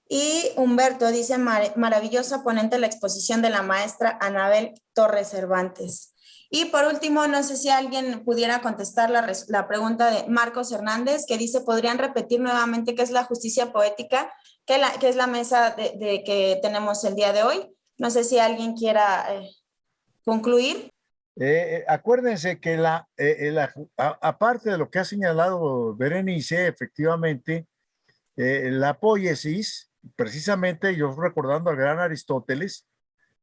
Y Humberto dice, maravillosa ponente la exposición de la maestra Anabel Torres Cervantes. Y por último, no sé si alguien pudiera contestar la pregunta de Marcos Hernández, que dice, ¿podrían repetir nuevamente qué es la justicia poética? ¿Qué es la mesa que tenemos el día de hoy? No sé si alguien quiera concluir. Acuérdense que aparte de lo que ha señalado Berenice, efectivamente, la poiesis, precisamente yo recordando al gran Aristóteles,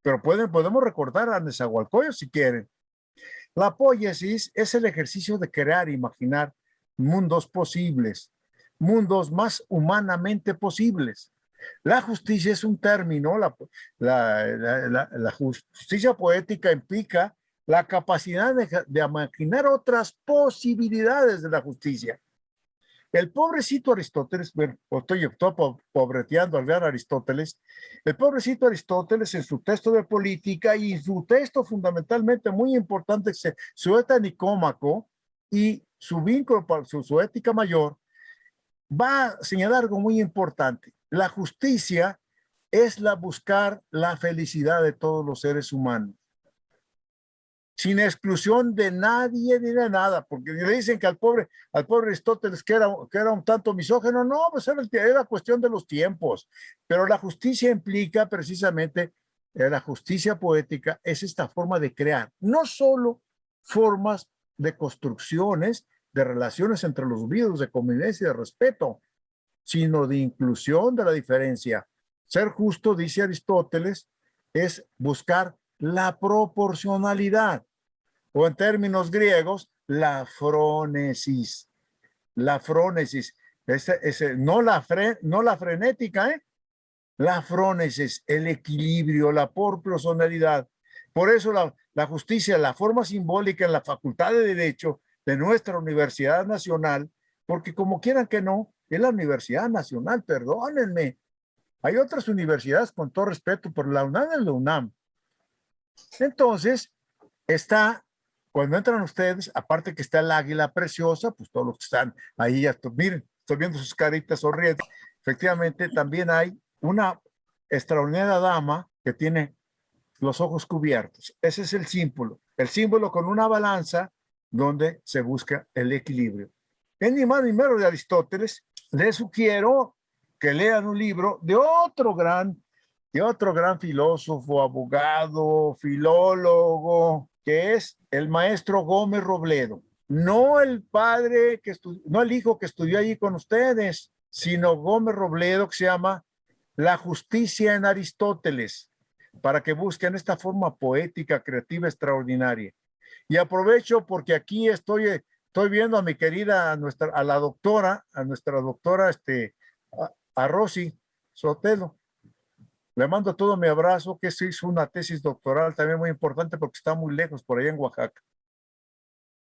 pero podemos recordar a Nezahualcóyotl si quieren. La poiesis es el ejercicio de crear, imaginar mundos posibles, mundos más humanamente posibles. La justicia es un término, la justicia poética implica la capacidad de imaginar otras posibilidades de la justicia. El pobrecito Aristóteles, bueno, estoy pobreteando al gran Aristóteles, el pobrecito Aristóteles en su texto de política y en su texto fundamentalmente muy importante, su Ética Nicómaco y su vínculo para su ética mayor, va a señalar algo muy importante. La justicia es buscar la felicidad de todos los seres humanos, sin exclusión de nadie ni de nada, porque le dicen que al pobre Aristóteles que era un tanto misógino. No, pues era cuestión de los tiempos, pero la justicia implica precisamente, la justicia poética es esta forma de crear, no solo formas de construcciones, de relaciones entre los individuos, de convivencia y de respeto, sino de inclusión de la diferencia. Ser justo, dice Aristóteles, es buscar la proporcionalidad, o en términos griegos, la frónesis. La frónesis, no la frenética, la frónesis, el equilibrio, la proporcionalidad. Por eso la justicia, la forma simbólica en la Facultad de Derecho de nuestra Universidad Nacional, porque como quieran que no, es la Universidad Nacional, perdónenme. Hay otras universidades, con todo respeto, pero la UNAM es la UNAM. Entonces, cuando entran ustedes, aparte que está el águila preciosa, pues todos los que están ahí, miren, estoy viendo sus caritas sonrientes. Efectivamente, también hay una extraordinaria dama que tiene los ojos cubiertos. Ese es el símbolo con una balanza donde se busca el equilibrio. es ni más ni menos de Aristóteles, les sugiero que lean un libro de otro gran filósofo, abogado, filólogo, que es el maestro Gómez Robledo. No el padre no el hijo que estudió allí con ustedes, sino Gómez Robledo, que se llama La justicia en Aristóteles, para que busquen esta forma poética, creativa, extraordinaria. Y aprovecho porque aquí estoy viendo a mi querida, a nuestra doctora, a Rosy Sotelo. Le mando todo mi abrazo, que se hizo una tesis doctoral también muy importante porque está muy lejos, por allá en Oaxaca.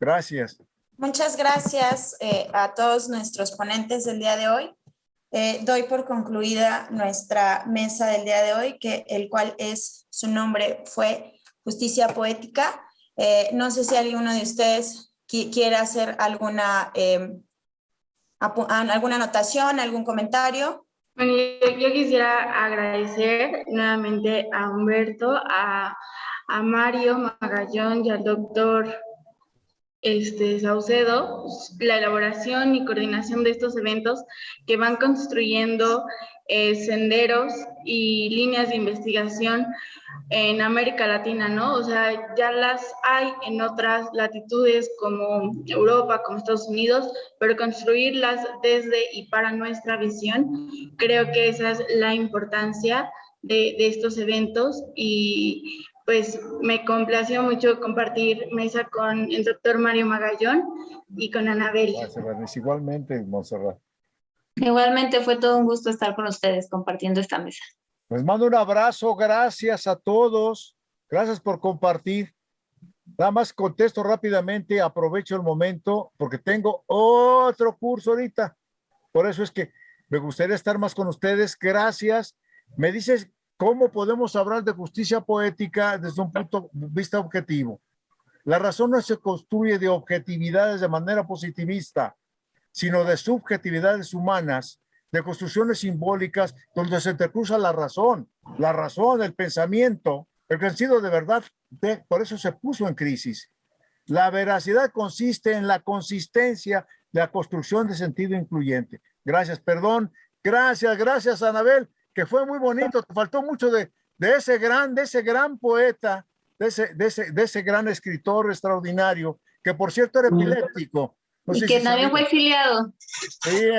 Gracias. Muchas gracias a todos nuestros ponentes del día de hoy. Doy por concluida nuestra mesa del día de hoy, el cual su nombre fue Justicia Poética. No sé si alguno de ustedes quiere hacer alguna anotación, algún comentario. Bueno, yo quisiera agradecer nuevamente a Humberto, a Mario Magallón y al doctor Saucedo, la elaboración y coordinación de estos eventos que van construyendo senderos y líneas de investigación en América Latina, ¿no? O sea, ya las hay en otras latitudes como Europa, como Estados Unidos, pero construirlas desde y para nuestra visión, creo que esa es la importancia de estos eventos. Y pues me complació mucho compartir mesa con el doctor Mario Magallón y con Anabel. Gracias, Bernice. Igualmente, Montserrat. Igualmente fue todo un gusto estar con ustedes compartiendo esta mesa. Les mando un abrazo, gracias a todos, gracias por compartir. Nada más contesto rápidamente, aprovecho el momento porque tengo otro curso ahorita. Por eso es que me gustaría estar más con ustedes. Gracias. Me dices cómo podemos hablar de justicia poética desde un punto de vista objetivo. La razón no se construye de objetividades de manera positivista, sino de subjetividades humanas, de construcciones simbólicas donde se entrecruza la razón, el pensamiento, el sentido de verdad. Por eso se puso en crisis. La veracidad consiste en la consistencia de la construcción de sentido incluyente. Gracias, perdón. Gracias, Anabel, que fue muy bonito. Te faltó mucho de ese gran poeta, de ese gran escritor extraordinario, que por cierto era epiléptico. No y sé que si también fue exiliado. Sí,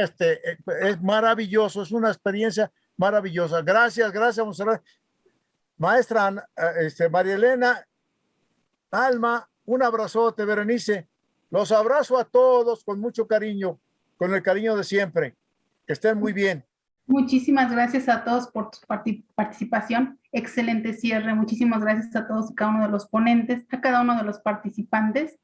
es maravilloso, es una experiencia maravillosa. Gracias, Monserrat. Maestra María Elena, Alma, un abrazote, Berenice. Los abrazo a todos con mucho cariño, con el cariño de siempre. Que estén muy bien. Muchísimas gracias a todos por su participación. Excelente cierre. Muchísimas gracias a todos y cada uno de los ponentes, a cada uno de los participantes.